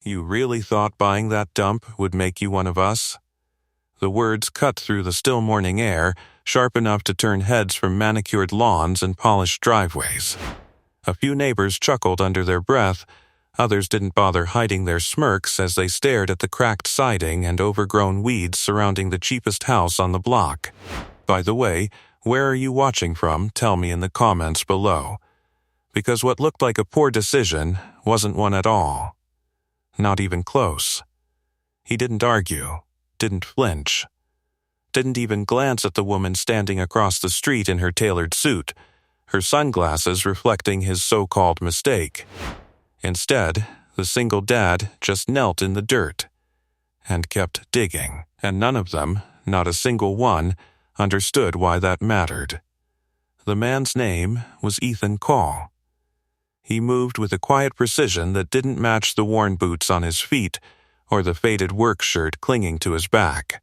You really thought buying that dump would make you one of us? The words cut through the still morning air, sharp enough to turn heads from manicured lawns and polished driveways. A few neighbors chuckled under their breath. Others didn't bother hiding their smirks as they stared at the cracked siding and overgrown weeds surrounding the cheapest house on the block. By the way, where are you watching from? Tell me in the comments below. Because what looked like a poor decision wasn't one at all. Not even close. He didn't argue, didn't flinch, didn't even glance at the woman standing across the street in her tailored suit, her sunglasses reflecting his so-called mistake. Instead, the single dad just knelt in the dirt and kept digging, and none of them, not a single one, understood why that mattered. The man's name was Ethan Call. He moved with a quiet precision that didn't match the worn boots on his feet or the faded work shirt clinging to his back.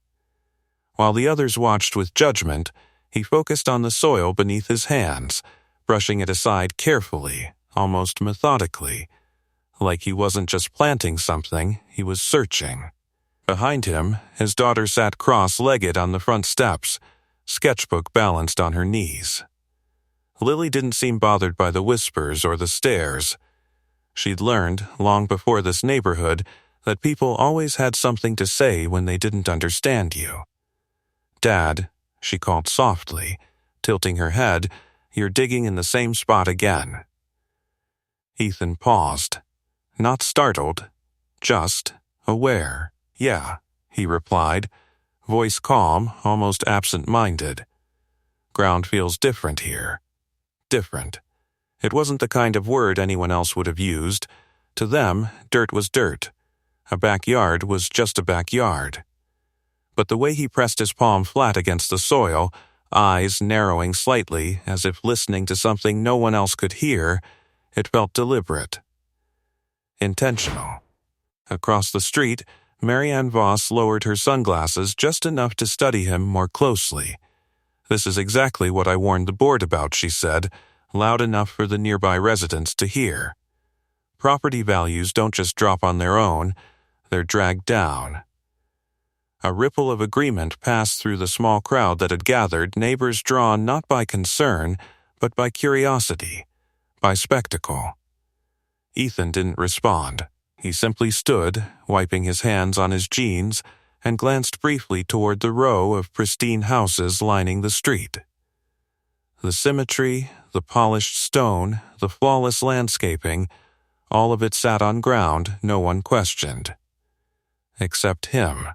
While the others watched with judgment, he focused on the soil beneath his hands, brushing it aside carefully, almost methodically, like he wasn't just planting something, he was searching. Behind him, his daughter sat cross-legged on the front steps, sketchbook balanced on her knees. Lily didn't seem bothered by the whispers or the stares. She'd learned, long before this neighborhood, that people always had something to say when they didn't understand you. "Dad," she called softly, tilting her head, "you're digging in the same spot again." Ethan paused, not startled, just aware. "Yeah," he replied, voice calm, almost absent-minded. "Ground feels different here." Different. It wasn't the kind of word anyone else would have used. To them, dirt was dirt. A backyard was just a backyard. But the way he pressed his palm flat against the soil, eyes narrowing slightly as if listening to something no one else could hear, it felt deliberate. Intentional. Across the street, Maryanne Voss lowered her sunglasses just enough to study him more closely. "This is exactly what I warned the board about," she said, loud enough for the nearby residents to hear. Property values don't just drop on their own, they're dragged down. A ripple of agreement passed through the small crowd that had gathered, neighbors drawn not by concern, but by curiosity, by spectacle. Ethan didn't respond. He simply stood, wiping his hands on his jeans, and glanced briefly toward the row of pristine houses lining the street. The symmetry, the polished stone, the flawless landscaping, all of it sat on ground no one questioned. Except him.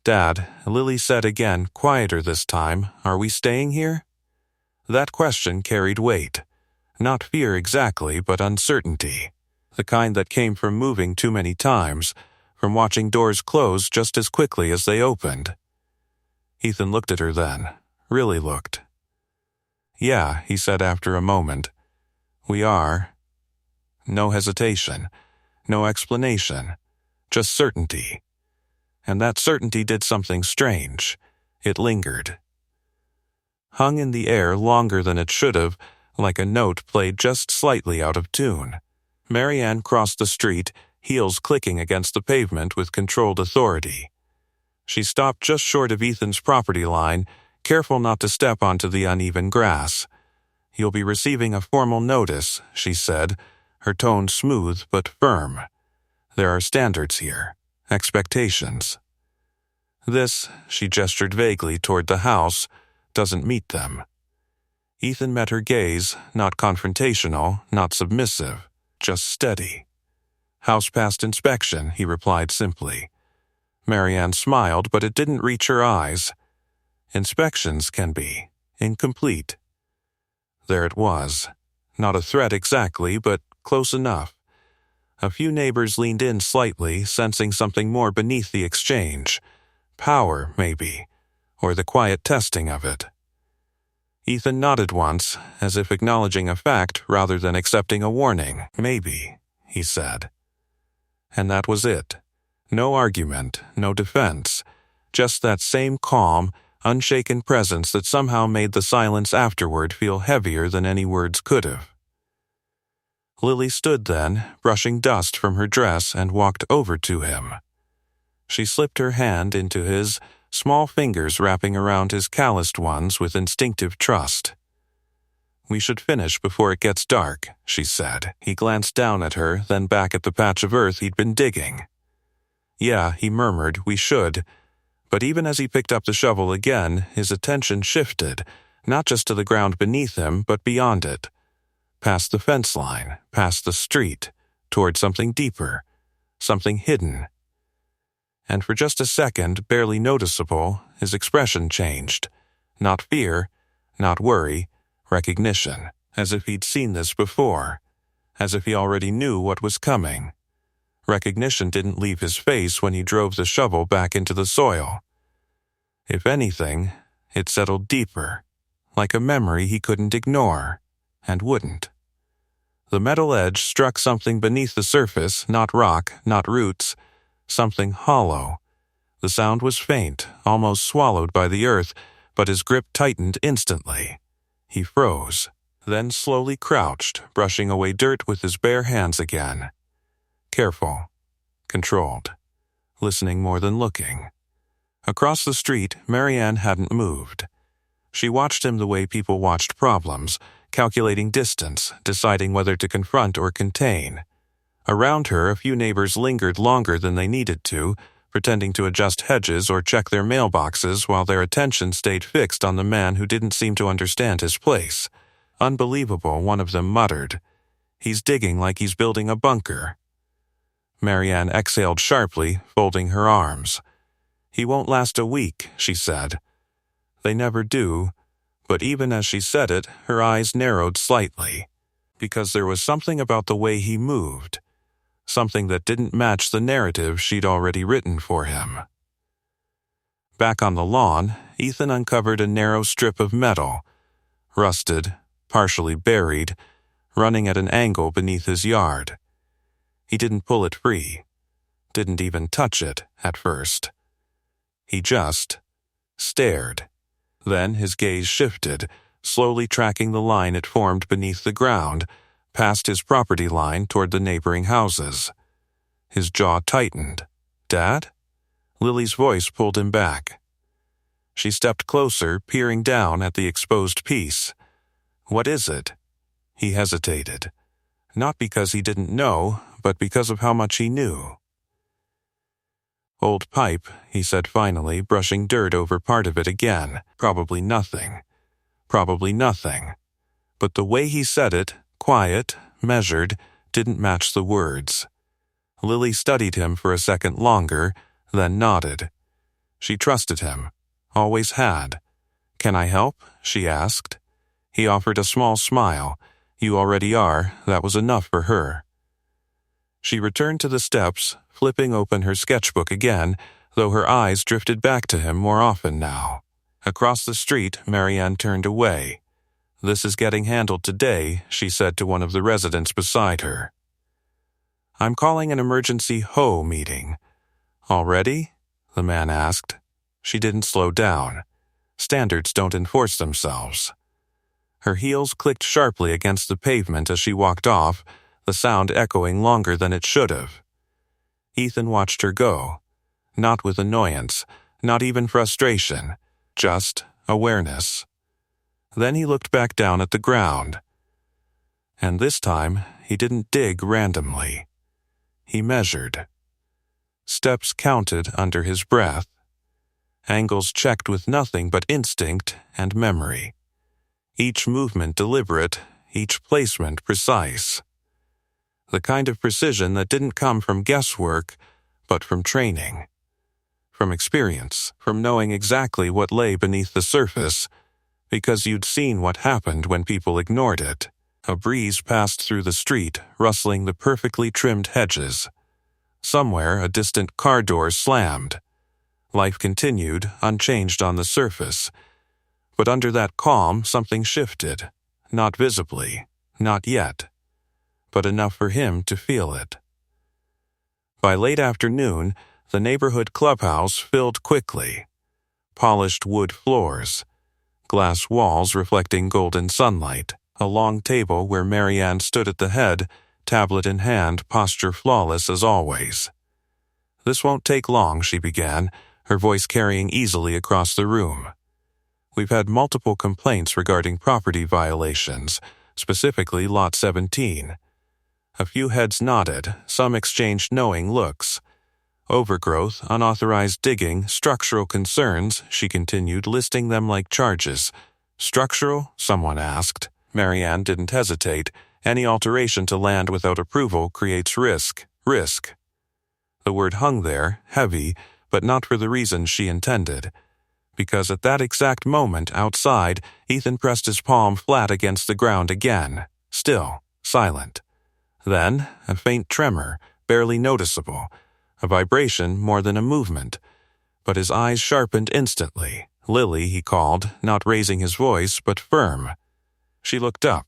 "Dad," Lily said again, quieter this time, "are we staying here?" That question carried weight. Not fear exactly, but uncertainty. The kind that came from moving too many times, from watching doors close just as quickly as they opened. Ethan looked at her then, really looked. "Yeah," he said after a moment. "We are." No hesitation, no explanation, just certainty. And that certainty did something strange. It lingered. Hung in the air longer than it should have, like a note played just slightly out of tune. Maryanne crossed the street, heels clicking against the pavement with controlled authority. She stopped just short of Ethan's property line, careful not to step onto the uneven grass. "You'll be receiving a formal notice," she said, her tone smooth but firm. "There are standards here, expectations. This," she gestured vaguely toward the house, "doesn't meet them." Ethan met her gaze, not confrontational, not submissive, just steady. "House passed inspection," he replied simply. Maryanne smiled, but it didn't reach her eyes. Inspections can be incomplete. There it was. Not a threat exactly, but close enough. A few neighbors leaned in slightly, sensing something more beneath the exchange. Power, maybe, or the quiet testing of it. Ethan nodded once, as if acknowledging a fact rather than accepting a warning. "Maybe," he said. And that was it. No argument, no defense, just that same calm, unshaken presence that somehow made the silence afterward feel heavier than any words could have. Lily stood then, brushing dust from her dress, and walked over to him. She slipped her hand into his, small fingers wrapping around his calloused ones with instinctive trust. "We should finish before it gets dark," she said. He glanced down at her, then back at the patch of earth he'd been digging. "Yeah," he murmured, "we should." But even as he picked up the shovel again, his attention shifted, not just to the ground beneath him, but beyond it. Past the fence line, past the street, toward something deeper, something hidden. And for just a second, barely noticeable, his expression changed. Not fear, not worry, recognition, as if he'd seen this before, as if he already knew what was coming. Recognition didn't leave his face when he drove the shovel back into the soil. If anything, it settled deeper, like a memory he couldn't ignore, and wouldn't. The metal edge struck something beneath the surface, not rock, not roots, something hollow. The sound was faint, almost swallowed by the earth, but his grip tightened instantly. He froze, then slowly crouched, brushing away dirt with his bare hands again. Careful, controlled, listening more than looking. Across the street, Maryanne hadn't moved. She watched him the way people watched problems, calculating distance, deciding whether to confront or contain. Around her, a few neighbors lingered longer than they needed to, pretending to adjust hedges or check their mailboxes while their attention stayed fixed on the man who didn't seem to understand his place. "Unbelievable," one of them muttered. "He's digging like he's building a bunker." Maryanne exhaled sharply, folding her arms. "He won't last a week," she said. "They never do," but even as she said it, her eyes narrowed slightly, because there was something about the way he moved, something that didn't match the narrative she'd already written for him. Back on the lawn, Ethan uncovered a narrow strip of metal, rusted, partially buried, running at an angle beneath his yard. He didn't pull it free, didn't even touch it at first. He just stared. Then his gaze shifted, slowly tracking the line it formed beneath the ground, past his property line toward the neighboring houses. His jaw tightened. "Dad?" Lily's voice pulled him back. She stepped closer, peering down at the exposed piece. "What is it?" He hesitated. Not because he didn't know, but because of how much he knew. "Old pipe," he said finally, brushing dirt over part of it again. Probably nothing. Probably nothing. But the way he said it, quiet, measured, didn't match the words. Lily studied him for a second longer, then nodded. She trusted him. Always had. "Can I help?" she asked. He offered a small smile. "You already are." That was enough for her. She returned to the steps, flipping open her sketchbook again, though her eyes drifted back to him more often now. Across the street, Maryanne turned away. "This is getting handled today," she said to one of the residents beside her. "I'm calling an emergency HO meeting." "Already?" the man asked. She didn't slow down. Standards don't enforce themselves. Her heels clicked sharply against the pavement as she walked off, the sound echoing longer than it should have. Ethan watched her go. Not with annoyance, not even frustration, just awareness. Then he looked back down at the ground. And this time, he didn't dig randomly. He measured. Steps counted under his breath. Angles checked with nothing but instinct and memory. Each movement deliberate, each placement precise. The kind of precision that didn't come from guesswork, but from training. From experience, from knowing exactly what lay beneath the surface, because you'd seen what happened when people ignored it. A breeze passed through the street, rustling the perfectly trimmed hedges. Somewhere, a distant car door slammed. Life continued, unchanged on the surface. But under that calm, something shifted. Not visibly, not yet, but enough for him to feel it. By late afternoon, the neighborhood clubhouse filled quickly. Polished wood floors, glass walls reflecting golden sunlight, a long table where Maryanne stood at the head, tablet in hand, posture flawless as always. "This won't take long," she began, her voice carrying easily across the room. "We've had multiple complaints regarding property violations, specifically Lot 17. A few heads nodded, some exchanged knowing looks. Overgrowth, unauthorized digging, structural concerns," she continued, listing them like charges. "Structural?" someone asked. Maryanne didn't hesitate. "Any alteration to land without approval creates risk. Risk." The word hung there, heavy, but not for the reasons she intended. Because at that exact moment, outside, Ethan pressed his palm flat against the ground again. Still, silent. Then, a faint tremor, barely noticeable. A vibration more than a movement. But his eyes sharpened instantly. "Lily," he called, not raising his voice, but firm. She looked up.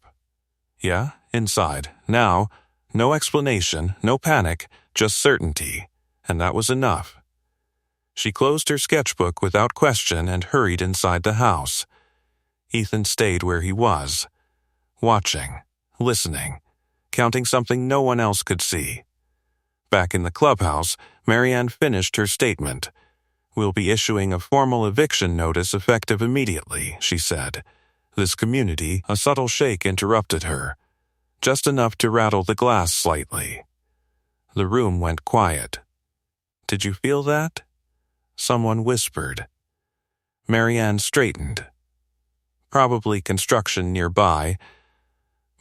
"Yeah, inside. Now, no explanation, no panic, just certainty. And that was enough." She closed her sketchbook without question and hurried inside the house. Ethan stayed where he was, watching, listening, counting something no one else could see. Back in the clubhouse, Maryanne finished her statement. "We'll be issuing a formal eviction notice effective immediately," she said. "This community," a subtle shake interrupted her, just enough to rattle the glass slightly. The room went quiet. "Did you feel that?" someone whispered. Maryanne straightened. Probably construction nearby,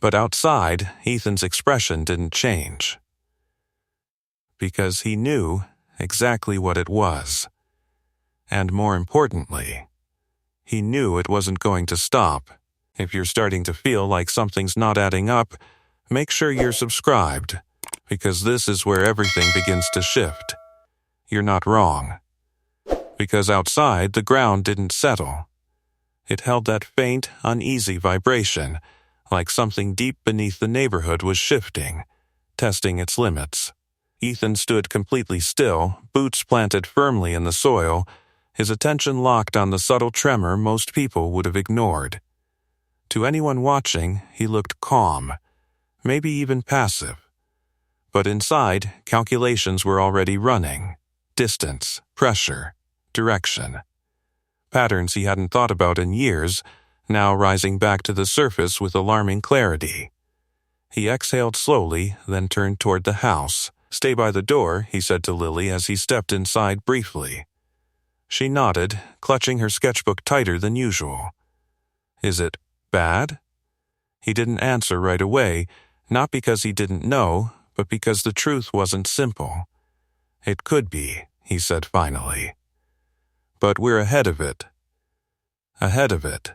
but outside, Ethan's expression didn't change. Because he knew exactly what it was. And more importantly, he knew it wasn't going to stop. If you're starting to feel like something's not adding up, make sure you're subscribed, because this is where everything begins to shift. You're not wrong. Because outside, the ground didn't settle. It held that faint, uneasy vibration, like something deep beneath the neighborhood was shifting, testing its limits. Ethan stood completely still, boots planted firmly in the soil, his attention locked on the subtle tremor most people would have ignored. To anyone watching, he looked calm, maybe even passive. But inside, calculations were already running. Distance, pressure, direction. Patterns he hadn't thought about in years, now rising back to the surface with alarming clarity. He exhaled slowly, then turned toward the house. "Stay by the door," he said to Lily as he stepped inside briefly. She nodded, clutching her sketchbook tighter than usual. "Is it bad?" He didn't answer right away, not because he didn't know, but because the truth wasn't simple. "It could be," he said finally. "But we're ahead of it." Ahead of it.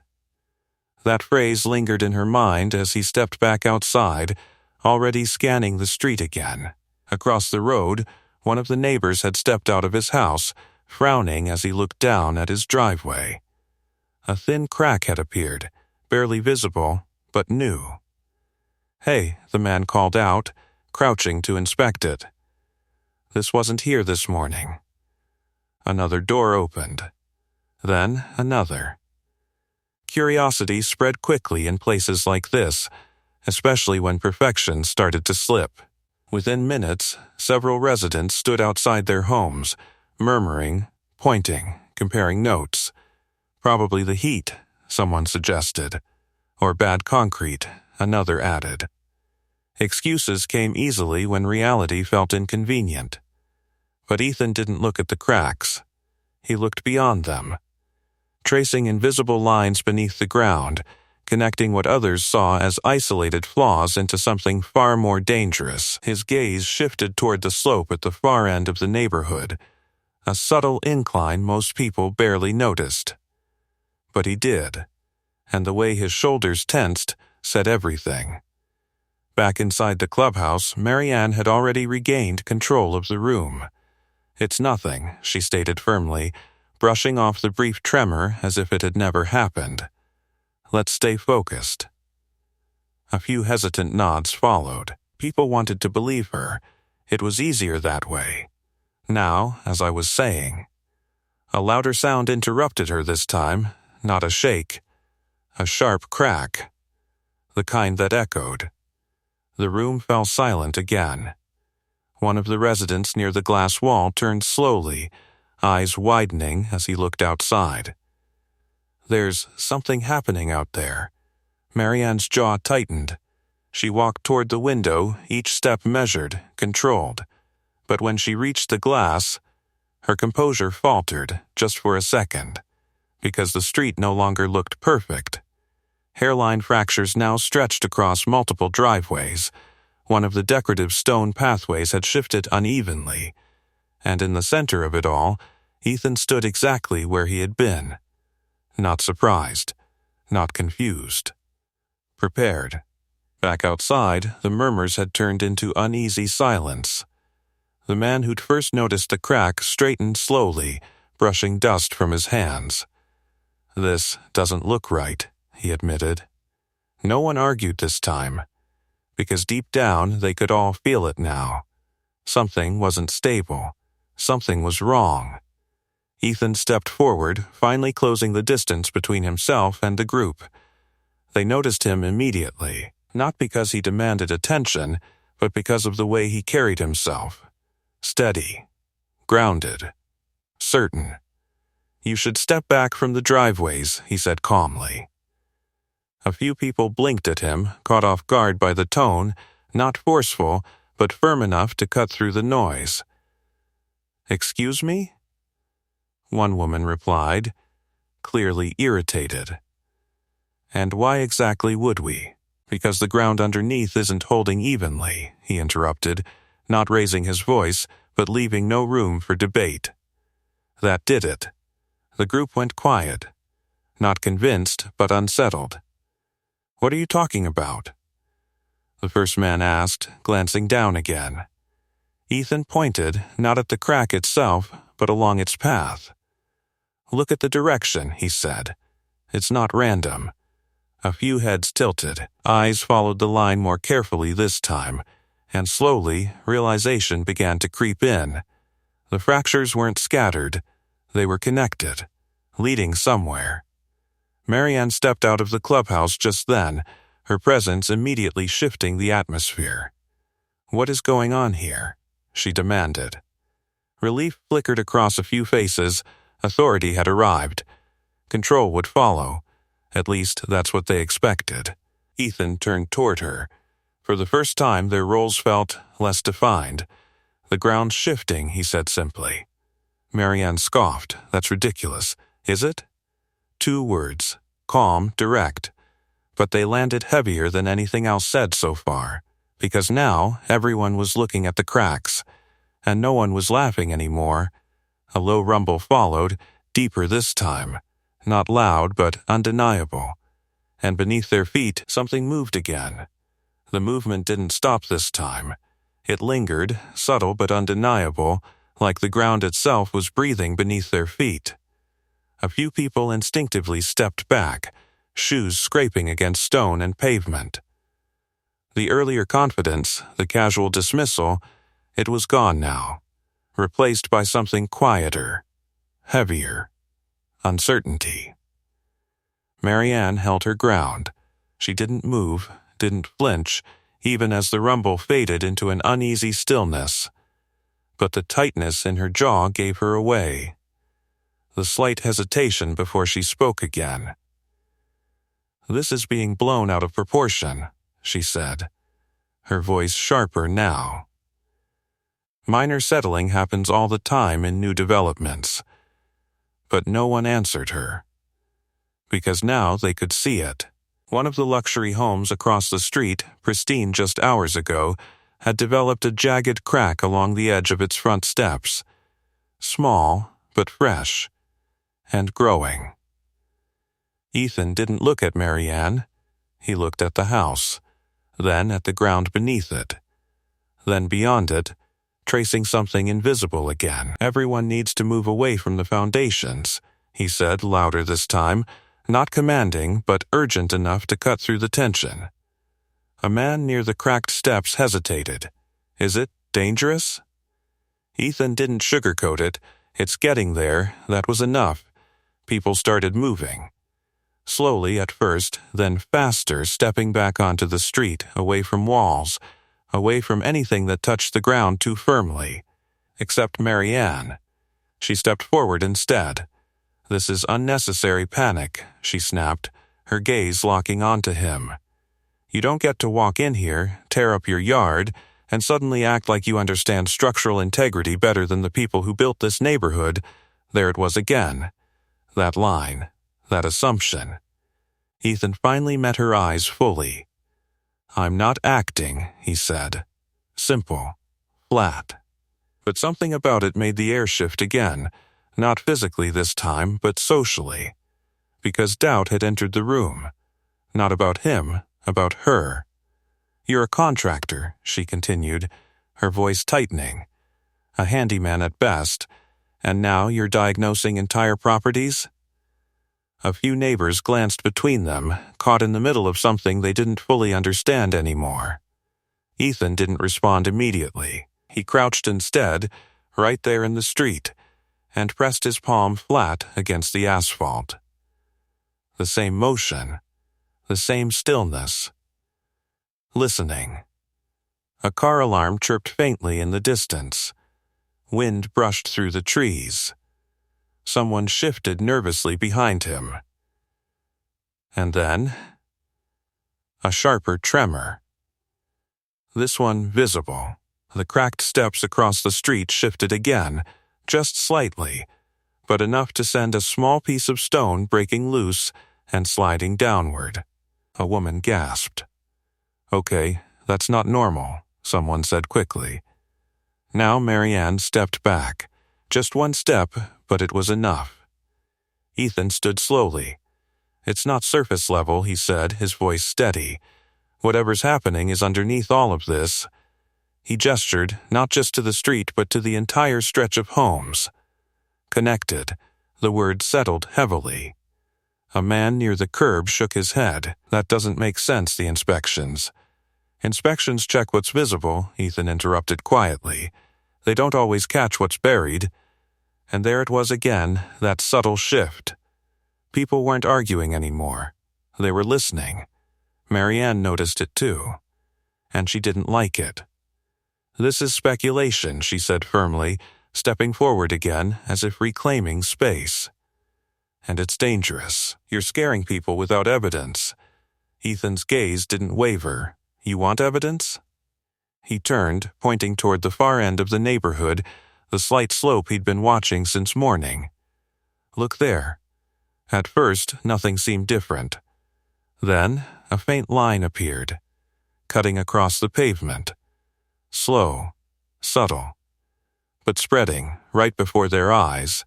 That phrase lingered in her mind as he stepped back outside, already scanning the street again. Across the road, one of the neighbors had stepped out of his house, frowning as he looked down at his driveway. A thin crack had appeared, barely visible, but new. "Hey," the man called out, crouching to inspect it. "This wasn't here this morning." Another door opened. Then another. Curiosity spread quickly in places like this, especially when perfection started to slip. Within minutes, several residents stood outside their homes, murmuring, pointing, comparing notes. "Probably the heat," someone suggested. "Or bad concrete," another added. Excuses came easily when reality felt inconvenient. But Ethan didn't look at the cracks. He looked beyond them, tracing invisible lines beneath the ground, connecting what others saw as isolated flaws into something far more dangerous. His gaze shifted toward the slope at the far end of the neighborhood, a subtle incline most people barely noticed. But he did, and the way his shoulders tensed said everything. Back inside the clubhouse, Maryanne had already regained control of the room. "It's nothing," she stated firmly, brushing off the brief tremor as if it had never happened. "Let's stay focused." A few hesitant nods followed. People wanted to believe her. It was easier that way. Now, as I was saying, a louder sound interrupted her this time, not a shake, a sharp crack, the kind that echoed. The room fell silent again. One of the residents near the glass wall turned slowly, eyes widening as he looked outside. "There's something happening out there." Maryanne's jaw tightened. She walked toward the window, each step measured, controlled. But when she reached the glass, her composure faltered just for a second, because the street no longer looked perfect. Hairline fractures now stretched across multiple driveways. One of the decorative stone pathways had shifted unevenly, and in the center of it all, Ethan stood exactly where he had been. Not surprised, not confused. Prepared. Back outside, the murmurs had turned into uneasy silence. The man who'd first noticed the crack straightened slowly, brushing dust from his hands. "This doesn't look right," he admitted. No one argued this time, because deep down they could all feel it now. Something wasn't stable. Something was wrong. Ethan stepped forward, finally closing the distance between himself and the group. They noticed him immediately, not because he demanded attention, but because of the way he carried himself. Steady, grounded, certain. "You should step back from the driveways," he said calmly. A few people blinked at him, caught off guard by the tone, not forceful, but firm enough to cut through the noise. "Excuse me?" One woman replied, clearly irritated. "And why exactly would we? Because the ground underneath isn't holding evenly," he interrupted, not raising his voice, but leaving no room for debate. That did it. The group went quiet, not convinced, but unsettled. "What are you talking about?" the first man asked, glancing down again. Ethan pointed, not at the crack itself, but along its path. "Look at the direction," he said. "It's not random." A few heads tilted, eyes followed the line more carefully this time, and slowly realization began to creep in. The fractures weren't scattered, they were connected, leading somewhere. Maryanne stepped out of the clubhouse just then, her presence immediately shifting the atmosphere. "What is going on here?" she demanded. Relief flickered across a few faces. Authority had arrived. Control would follow. At least that's what they expected. Ethan turned toward her. For the first time, their roles felt less defined. "The ground's shifting," he said simply. Maryanne scoffed. "That's ridiculous. Is it?" 2 words. Calm, direct. But they landed heavier than anything else said so far, because now everyone was looking at the cracks, and no one was laughing anymore. A low rumble followed, deeper this time. Not loud, but undeniable. And beneath their feet, something moved again. The movement didn't stop this time. It lingered, subtle but undeniable, like the ground itself was breathing beneath their feet. A few people instinctively stepped back, shoes scraping against stone and pavement. The earlier confidence, the casual dismissal, it was gone now, replaced by something quieter, heavier. Uncertainty. Maryanne held her ground. She didn't move, didn't flinch, even as the rumble faded into an uneasy stillness. But the tightness in her jaw gave her away. The slight hesitation before she spoke again. "This is being blown out of proportion," she said, her voice sharper now. Minor settling happens all the time in new developments. But no one answered her. Because now they could see it. One of the luxury homes across the street, pristine just hours ago, had developed a jagged crack along the edge of its front steps. Small, but fresh. And growing. Ethan didn't look at Maryanne. He looked at the house, then at the ground beneath it, then beyond it, tracing something invisible again. "Everyone needs to move away from the foundations," he said, louder this time, not commanding, but urgent enough to cut through the tension. A man near the cracked steps hesitated. "Is it dangerous?" Ethan didn't sugarcoat it. "It's getting there, that was enough." People started moving. Slowly at first, then faster, stepping back onto the street, away from walls, away from anything that touched the ground too firmly. Except Maryanne. She stepped forward instead. "This is unnecessary panic," she snapped, her gaze locking onto him. "You don't get to walk in here, tear up your yard, and suddenly act like you understand structural integrity better than the people who built this neighborhood." There it was again. That line. That assumption. Ethan finally met her eyes fully. "I'm not acting," he said. Simple. Flat. But something about it made the air shift again, not physically this time, but socially. Because doubt had entered the room. Not about him, about her. "You're a contractor," she continued, her voice tightening. "A handyman at best, and now you're diagnosing entire properties?" A few neighbors glanced between them, caught in the middle of something they didn't fully understand anymore. Ethan didn't respond immediately. He crouched instead, right there in the street, and pressed his palm flat against the asphalt. The same motion, the same stillness. Listening. A car alarm chirped faintly in the distance. Wind brushed through the trees. Someone shifted nervously behind him. And then, a sharper tremor. This one visible. The cracked steps across the street shifted again, just slightly, but enough to send a small piece of stone breaking loose and sliding downward. A woman gasped. "Okay, that's not normal," someone said quickly. Now Maryanne stepped back. Just one step, but it was enough. Ethan stood slowly. "It's not surface level," he said, his voice steady. "Whatever's happening is underneath all of this." He gestured, not just to the street, but to the entire stretch of homes. Connected. The word settled heavily. A man near the curb shook his head. "That doesn't make sense, the inspections." "Inspections check what's visible," Ethan interrupted quietly. "They don't always catch what's buried." And there it was again, that subtle shift. People weren't arguing anymore. They were listening. Maryanne noticed it too. And she didn't like it. "This is speculation," she said firmly, stepping forward again as if reclaiming space. "And it's dangerous. You're scaring people without evidence." Ethan's gaze didn't waver. "You want evidence?" He turned, pointing toward the far end of the neighborhood, the slight slope he'd been watching since morning. "Look there." At first, nothing seemed different. Then, a faint line appeared, cutting across the pavement. Slow, subtle, but spreading right before their eyes.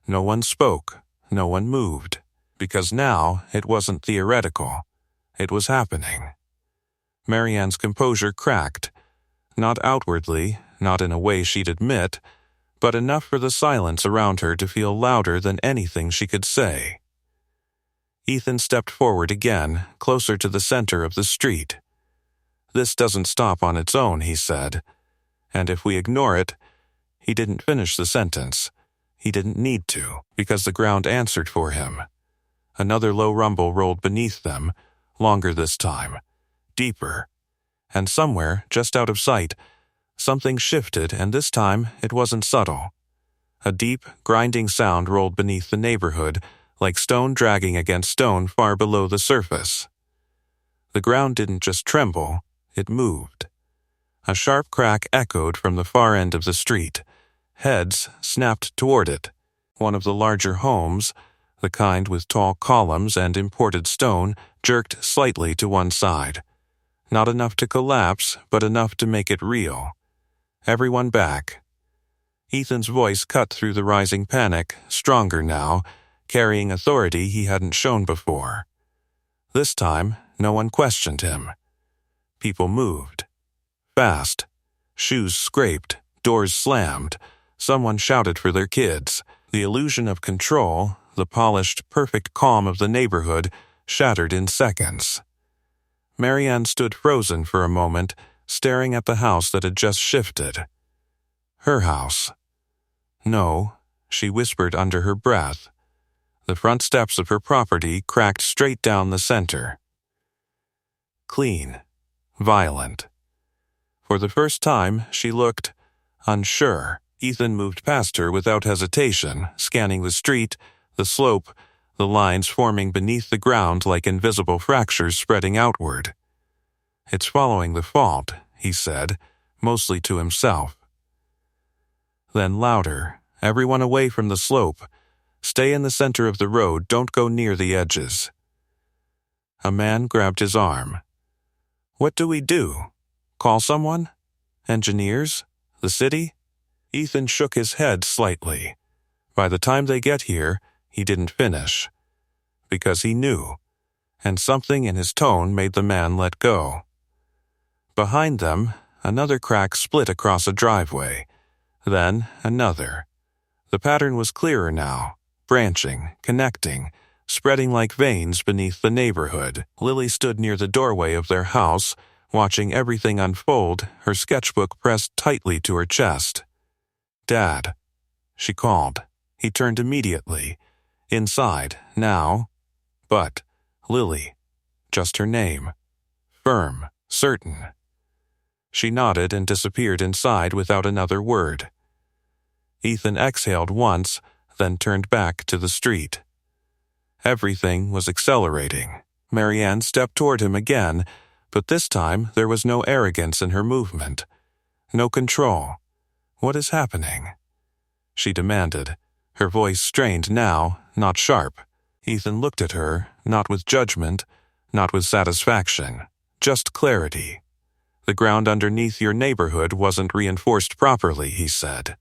No one spoke, no one moved, because now it wasn't theoretical. It was happening. Maryanne's composure cracked, not outwardly, not in a way she'd admit, but enough for the silence around her to feel louder than anything she could say. Ethan stepped forward again, closer to the center of the street. "This doesn't stop on its own," he said. "And if we ignore it—" He didn't finish the sentence. He didn't need to, because the ground answered for him. Another low rumble rolled beneath them, longer this time, deeper. And somewhere, just out of sight, something shifted, and this time it wasn't subtle. A deep, grinding sound rolled beneath the neighborhood, like stone dragging against stone far below the surface. The ground didn't just tremble, it moved. A sharp crack echoed from the far end of the street. Heads snapped toward it. One of the larger homes, the kind with tall columns and imported stone, jerked slightly to one side. Not enough to collapse, but enough to make it real. "Everyone back." Ethan's voice cut through the rising panic, stronger now, carrying authority he hadn't shown before. This time, no one questioned him. People moved. Fast. Shoes scraped, doors slammed. Someone shouted for their kids. The illusion of control, the polished, perfect calm of the neighborhood, shattered in seconds. Maryanne stood frozen for a moment, staring at the house that had just shifted. Her house. "No," she whispered under her breath. The front steps of her property cracked straight down the center. Clean. Violent. For the first time, she looked unsure. Ethan moved past her without hesitation, scanning the street, the slope, the lines forming beneath the ground like invisible fractures spreading outward. "It's following the fault," he said, mostly to himself. Then louder, "Everyone away from the slope. Stay in the center of the road, don't go near the edges." A man grabbed his arm. "What do we do? Call someone? Engineers? The city?" Ethan shook his head slightly. By the time they get here, he didn't finish. Because he knew, and something in his tone made the man let go. Behind them, another crack split across a driveway. Then another. The pattern was clearer now, branching, connecting, spreading like veins beneath the neighborhood. Lily stood near the doorway of their house, watching everything unfold, her sketchbook pressed tightly to her chest. "Dad," she called. He turned immediately. Inside, now. But Lily. Just her name. Firm, certain. She nodded and disappeared inside without another word. Ethan exhaled once, then turned back to the street. Everything was accelerating. Maryanne stepped toward him again, but this time there was no arrogance in her movement. No control. "What is happening?" she demanded, her voice strained now, not sharp. Ethan looked at her, not with judgment, not with satisfaction, just clarity. "The ground underneath your neighborhood wasn't reinforced properly," he said.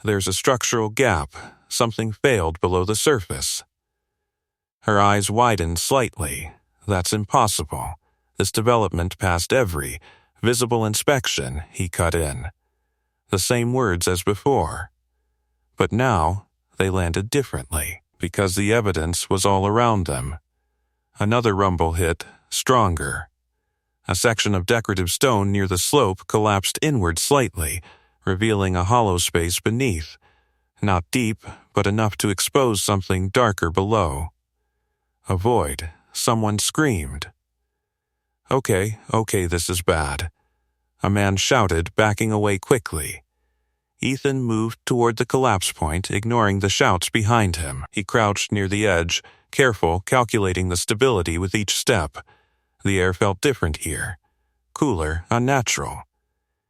"There's a structural gap, something failed below the surface." Her eyes widened slightly. "That's impossible. This development passed every visible inspection," he cut in. The same words as before. But now, they landed differently, because the evidence was all around them. Another rumble hit, stronger. A section of decorative stone near the slope collapsed inward slightly, revealing a hollow space beneath. Not deep, but enough to expose something darker below. A void. Someone screamed. Okay, this is bad." A man shouted, backing away quickly. Ethan moved toward the collapse point, ignoring the shouts behind him. He crouched near the edge, careful, calculating the stability with each step. The air felt different here. Cooler, unnatural.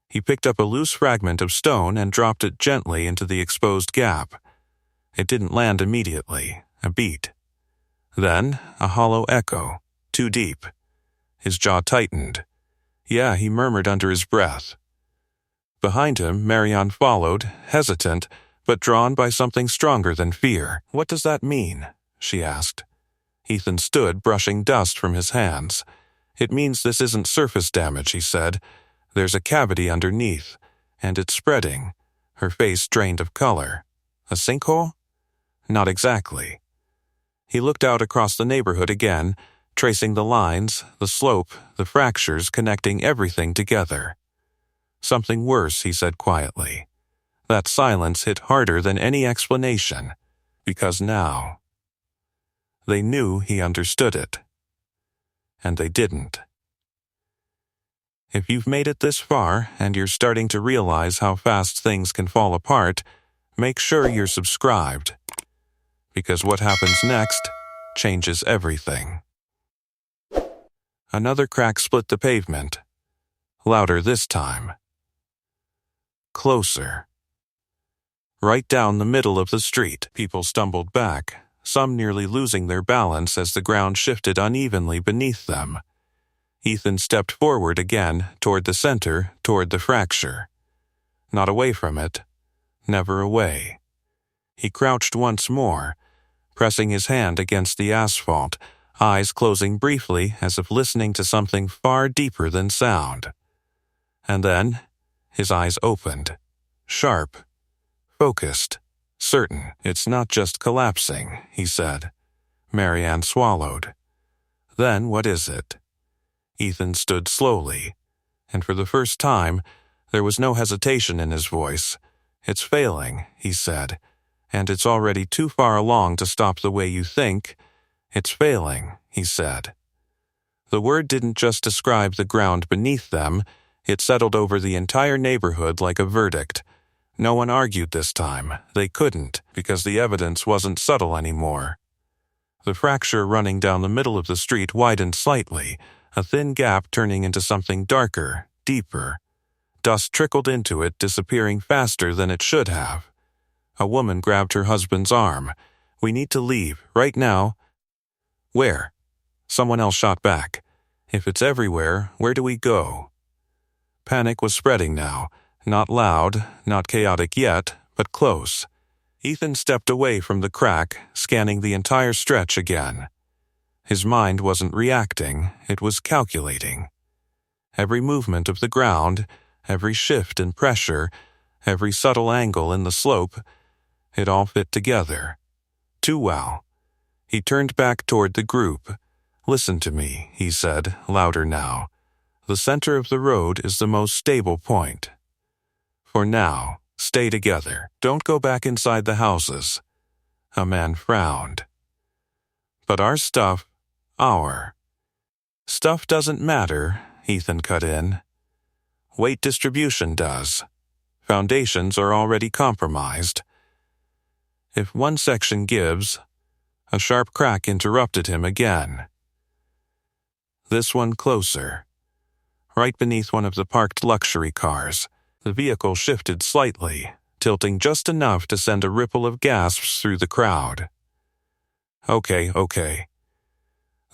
He picked up a loose fragment of stone and dropped it gently into the exposed gap. It didn't land immediately, a beat. Then, a hollow echo, too deep. His jaw tightened. "Yeah," he murmured under his breath. Behind him, Maryanne followed, hesitant, but drawn by something stronger than fear. "What does that mean?" she asked. Ethan stood, brushing dust from his hands. "It means this isn't surface damage," he said. "There's a cavity underneath, and it's spreading." Her face drained of color. "A sinkhole?" "Not exactly." He looked out across the neighborhood again, tracing the lines, the slope, the fractures connecting everything together. "Something worse," he said quietly. That silence hit harder than any explanation, because now they knew he understood it. And they didn't. If you've made it this far and you're starting to realize how fast things can fall apart, make sure you're subscribed. Because what happens next changes everything. Another crack split the pavement. Louder this time. Closer. Right down the middle of the street, people stumbled back, some nearly losing their balance as the ground shifted unevenly beneath them. Ethan stepped forward again, toward the center, toward the fracture. Not away from it. Never away. He crouched once more, pressing his hand against the asphalt, eyes closing briefly as if listening to something far deeper than sound. And then, his eyes opened. Sharp. Focused. Certain. "It's not just collapsing," he said. Maryanne swallowed. "Then what is it?" Ethan stood slowly, and for the first time, there was no hesitation in his voice. "It's failing," he said, "and it's already too far along to stop the way you think. It's failing," he said. The word didn't just describe the ground beneath them, It settled over the entire neighborhood like a verdict. No one argued this time. They couldn't, because the evidence wasn't subtle anymore. The fracture running down the middle of the street widened slightly, a thin gap turning into something darker, deeper. Dust trickled into it, disappearing faster than it should have. A woman grabbed her husband's arm. "We need to leave, right now." "Where?" Someone else shot back. "If it's everywhere, where do we go?" Panic was spreading now. Not loud, not chaotic yet, but close. Ethan stepped away from the crack, scanning the entire stretch again. His mind wasn't reacting, it was calculating. Every movement of the ground, every shift in pressure, every subtle angle in the slope, it all fit together. Too well. He turned back toward the group. "Listen to me," he said, louder now. "The center of the road is the most stable point. For now, stay together. Don't go back inside the houses." A man frowned. "But our stuff, our stuff doesn't matter," Ethan cut in. "Weight distribution does. Foundations are already compromised. If one section gives..." A sharp crack interrupted him again. This one closer. Right beneath one of the parked luxury cars. The vehicle shifted slightly, tilting just enough to send a ripple of gasps through the crowd. Okay.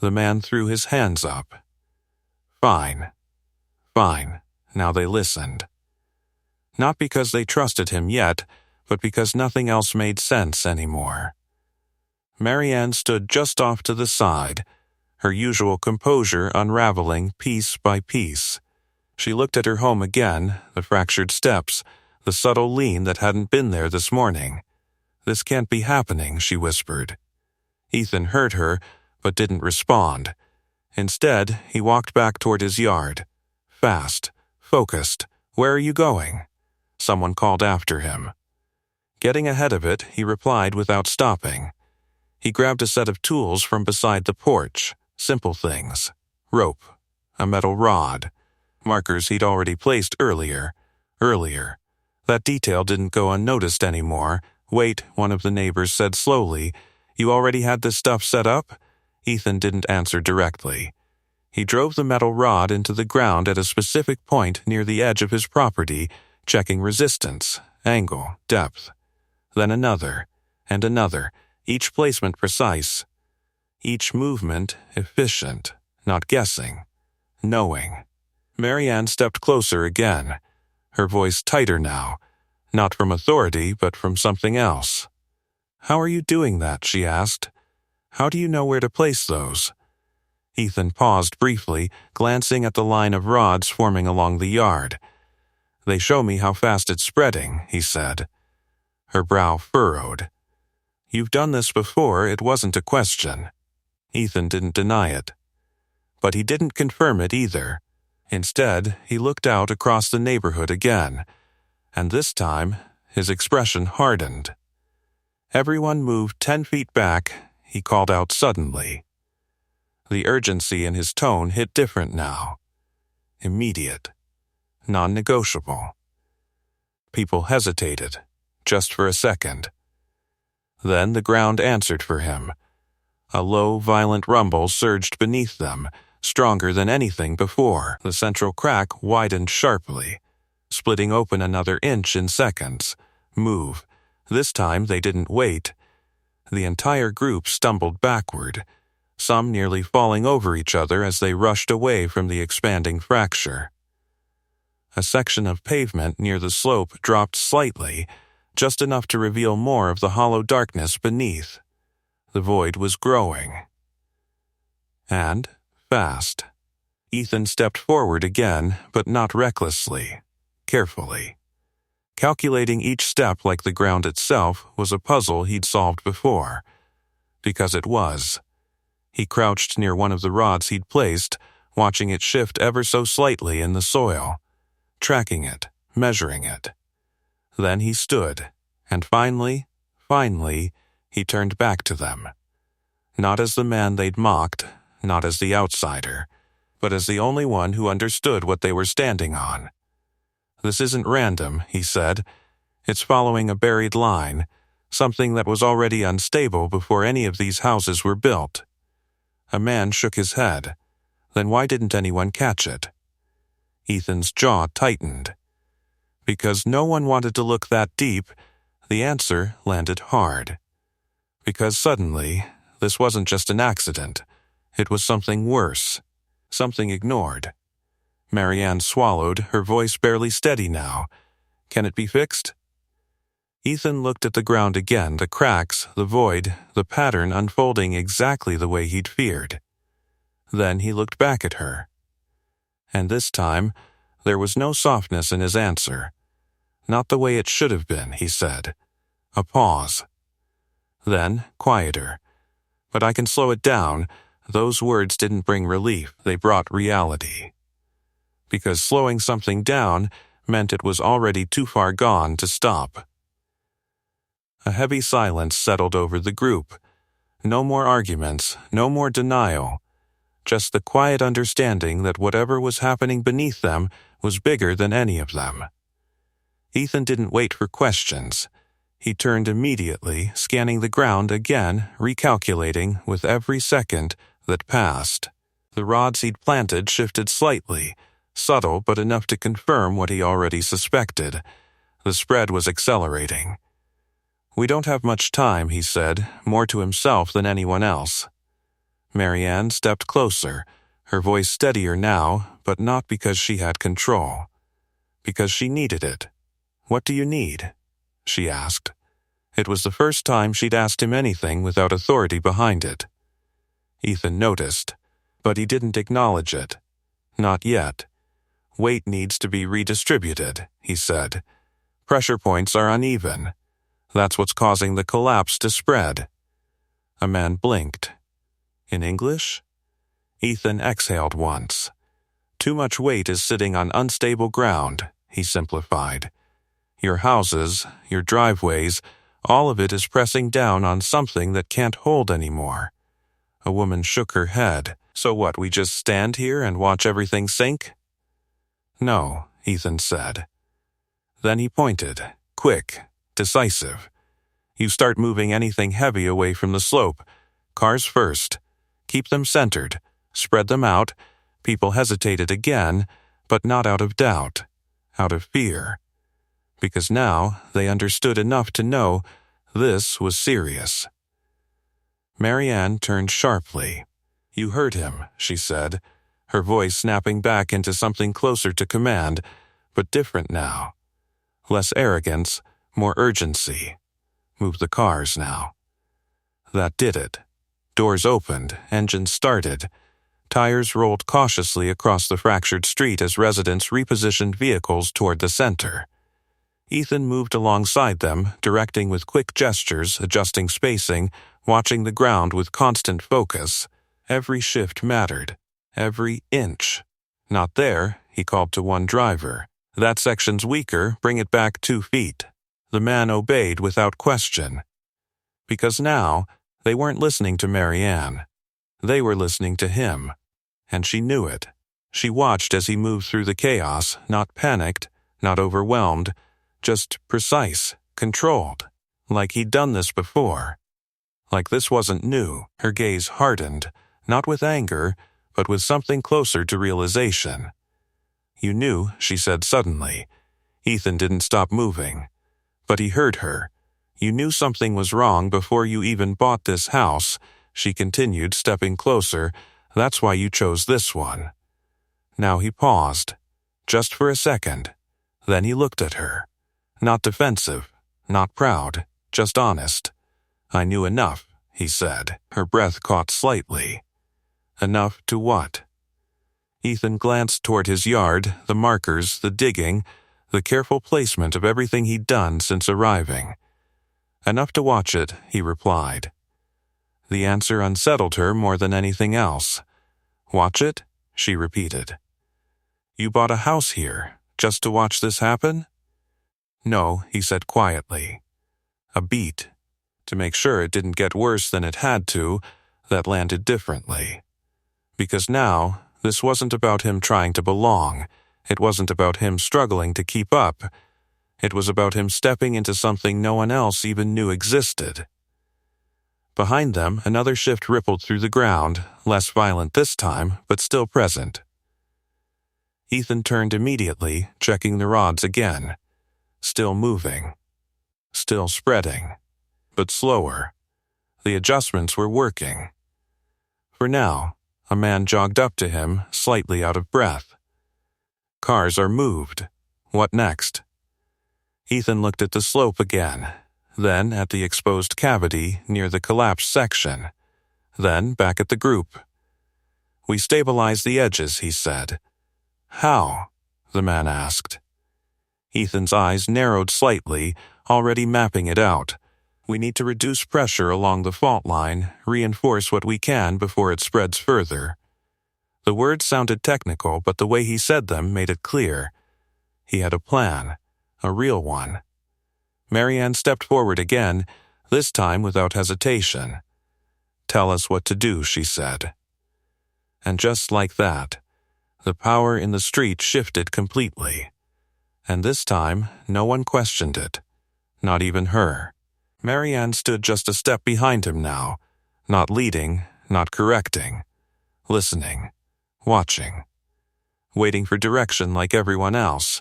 The man threw his hands up. Fine. Now they listened. Not because they trusted him yet, but because nothing else made sense anymore. Maryanne stood just off to the side, her usual composure unraveling piece by piece. She looked at her home again, the fractured steps, the subtle lean that hadn't been there this morning. "This can't be happening," she whispered. Ethan heard her, but didn't respond. Instead, he walked back toward his yard. Fast, focused. "Where are you going?" Someone called after him. Getting ahead of it, he replied without stopping. He grabbed a set of tools from beside the porch, simple things. Rope, a metal rod, markers he'd already placed earlier. That detail didn't go unnoticed anymore. "Wait," one of the neighbors said slowly. "You already had this stuff set up?" Ethan didn't answer directly. He drove the metal rod into the ground at a specific point near the edge of his property, checking resistance, angle, depth. Then another, and another, each placement precise. Each movement efficient, not guessing, knowing. Maryanne stepped closer again, her voice tighter now, not from authority but from something else. "How are you doing that?" she asked. "How do you know where to place those?" Ethan paused briefly, glancing at the line of rods forming along the yard. "They show me how fast it's spreading," he said. Her brow furrowed. "You've done this before, it wasn't a question." Ethan didn't deny it. But he didn't confirm it either. Instead, he looked out across the neighborhood again, and this time, his expression hardened. Everyone moved 10 feet back, he called out suddenly. The urgency in his tone hit different now. Immediate. Non-negotiable. People hesitated, just for a second. Then the ground answered for him. A low, violent rumble surged beneath them, stronger than anything before. The central crack widened sharply, splitting open another inch in seconds. Move. This time they didn't wait. The entire group stumbled backward, some nearly falling over each other as they rushed away from the expanding fracture. A section of pavement near the slope dropped slightly, just enough to reveal more of the hollow darkness beneath. The void was growing. And fast. Ethan stepped forward again, but not recklessly, carefully. Calculating each step like the ground itself was a puzzle he'd solved before. Because it was. He crouched near one of the rods he'd placed, watching it shift ever so slightly in the soil, tracking it, measuring it. Then he stood, and finally, he turned back to them. Not as the man they'd mocked, not as the outsider, but as the only one who understood what they were standing on. "This isn't random," he said. "It's following a buried line, something that was already unstable before any of these houses were built." A man shook his head. "Then why didn't anyone catch it?" Ethan's jaw tightened. Because no one wanted to look that deep, the answer landed hard. Because suddenly, this wasn't just an accident. It was something worse. Something ignored. Maryanne swallowed, her voice barely steady now. "Can it be fixed?" Ethan looked at the ground again, the cracks, the void, the pattern unfolding exactly the way he'd feared. Then he looked back at her. And this time, there was no softness in his answer. "Not the way it should have been," he said. A pause. Then, quieter. "But I can slow it down." Those words didn't bring relief, they brought reality. Because slowing something down meant it was already too far gone to stop. A heavy silence settled over the group. No more arguments, no more denial. Just the quiet understanding that whatever was happening beneath them was bigger than any of them. Ethan didn't wait for questions. He turned immediately, scanning the ground again, recalculating with every second that passed. The rods he'd planted shifted slightly, subtle but enough to confirm what he already suspected. The spread was accelerating. "We don't have much time," he said, more to himself than anyone else. Maryanne stepped closer, her voice steadier now, but not because she had control. Because she needed it. "What do you need?" she asked. It was the first time she'd asked him anything without authority behind it. Ethan noticed, but he didn't acknowledge it. Not yet. "Weight needs to be redistributed," he said. "Pressure points are uneven. That's what's causing the collapse to spread." A man blinked. In English? Ethan exhaled once. "Too much weight is sitting on unstable ground," he simplified. "Your houses, your driveways, all of it is pressing down on something that can't hold anymore." A woman shook her head. "So what, we just stand here and watch everything sink?" "No," Ethan said. Then he pointed, quick, decisive. "You start moving anything heavy away from the slope. Cars first. Keep them centered. Spread them out." People hesitated again, but not out of doubt, out of fear. Because now they understood enough to know this was serious. Maryanne turned sharply. "You heard him," she said, her voice snapping back into something closer to command, but different now. Less arrogance, more urgency. "Move the cars now." That did it. Doors opened, engines started. Tires rolled cautiously across the fractured street as residents repositioned vehicles toward the center. Ethan moved alongside them, directing with quick gestures, adjusting spacing, watching the ground with constant focus. Every shift mattered. Every inch. "Not there," he called to one driver. "That section's weaker, bring it back 2 feet." The man obeyed without question. Because now, they weren't listening to Maryanne. They were listening to him. And she knew it. She watched as he moved through the chaos, not panicked, not overwhelmed, just precise, controlled, like he'd done this before. Like this wasn't new. Her gaze hardened, not with anger, but with something closer to realization. "You knew," she said suddenly. Ethan didn't stop moving. But he heard her. "You knew something was wrong before you even bought this house," she continued, stepping closer. "That's why you chose this one." Now he paused, just for a second. Then he looked at her. Not defensive, not proud, just honest. "I knew enough," he said. Her breath caught slightly. Enough to what? Ethan glanced toward his yard, the markers, the digging, the careful placement of everything he'd done since arriving. "Enough to watch it," he replied. The answer unsettled her more than anything else. "Watch it?" she repeated. "You bought a house here, just to watch this happen?" "No," he said quietly. A beat. To make sure it didn't get worse than it had to, that landed differently. Because now, This wasn't about him trying to belong. It wasn't about him struggling to keep up. It was about him stepping into something no one else even knew existed. Behind them, another shift rippled through the ground, less violent this time, but still present. Ethan turned immediately, checking the rods again. Still moving. Still spreading. But slower. The adjustments were working. For now, a man jogged up to him, slightly out of breath. Cars are moved. What next? Ethan looked at the slope again, then at the exposed cavity near the collapsed section, then back at the group. "We stabilize the edges," he said. "How?" the man asked. Ethan's eyes narrowed slightly, already mapping it out. "We need to reduce pressure along the fault line, reinforce what we can before it spreads further." The words sounded technical, but the way he said them made it clear. He had a plan, a real one. Maryanne stepped forward again, this time without hesitation. "Tell us what to do," she said. And just like that, the power in the street shifted completely. And this time, no one questioned it, not even her. Maryanne stood just a step behind him now, not leading, not correcting, listening, watching, waiting for direction like everyone else.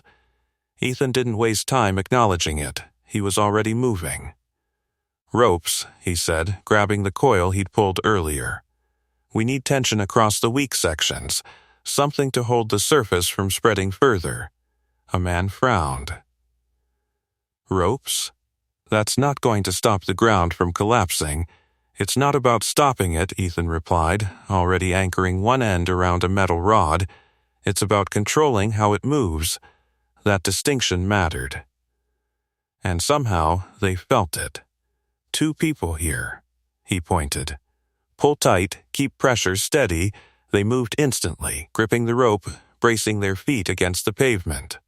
Ethan didn't waste time acknowledging it. He was already moving. "Ropes," he said, grabbing the coil he'd pulled earlier. "We need tension across the weak sections, something to hold the surface from spreading further." A man frowned. "Ropes? That's not going to stop the ground from collapsing. It's not about stopping it," Ethan replied, already anchoring one end around a metal rod. "It's about controlling how it moves." That distinction mattered. And somehow they felt it. "Two people here," he pointed. "Pull tight, keep pressure steady." They moved instantly, gripping the rope, bracing their feet against the pavement.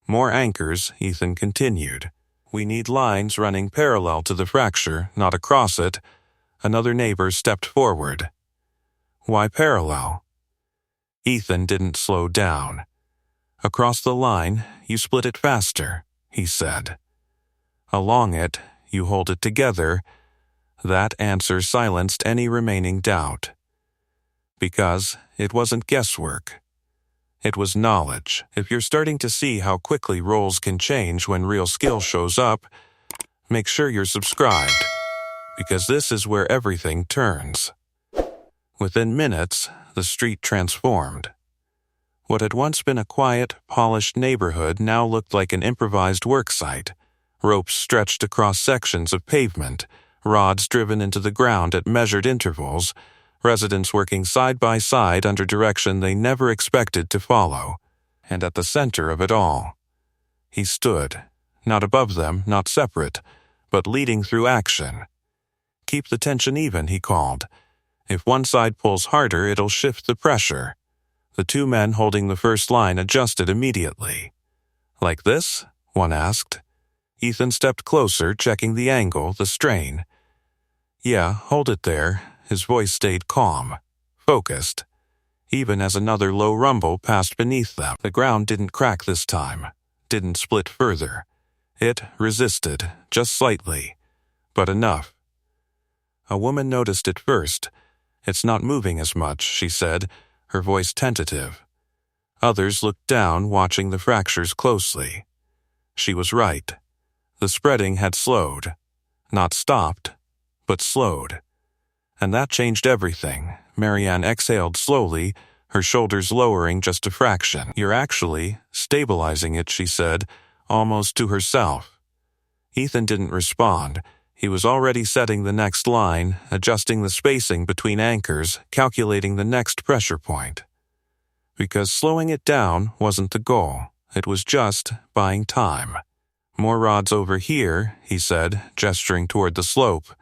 "More anchors," Ethan continued. "We need lines running parallel to the fracture, not across it." Another neighbor stepped forward. "Why parallel?" Ethan didn't slow down. "Across the line, you split it faster," he said. "Along it, you hold it together." That answer silenced any remaining doubt. Because it wasn't guesswork. It was knowledge. If you're starting to see how quickly roles can change when real skill shows up, make sure you're subscribed, because this is where everything turns. Within minutes, the street transformed. What had once been a quiet, polished neighborhood now looked like an improvised worksite. Ropes stretched across sections of pavement, rods driven into the ground at measured intervals, residents working side by side under direction they never expected to follow. And at the center of it all, he stood, not above them, not separate, but leading through action. "Keep the tension even," he called. "If one side pulls harder, it'll shift the pressure." The two men holding the first line adjusted immediately. "Like this?" one asked. Ethan stepped closer, checking the angle, the strain. "Yeah, hold it there." His voice stayed calm, focused, even as another low rumble passed beneath them. The ground didn't crack this time, didn't split further. It resisted, just slightly, but enough. A woman noticed it first. "It's not moving as much," she said, her voice tentative. Others looked down, watching the fractures closely. She was right. The spreading had slowed. Not stopped, but slowed. And that changed everything. Maryanne exhaled slowly, her shoulders lowering just a fraction. "You're actually stabilizing it," she said, almost to herself. Ethan didn't respond. He was already setting the next line, adjusting the spacing between anchors, calculating the next pressure point. Because slowing it down wasn't the goal. It was just buying time. "More rods over here," he said, gesturing toward the slope.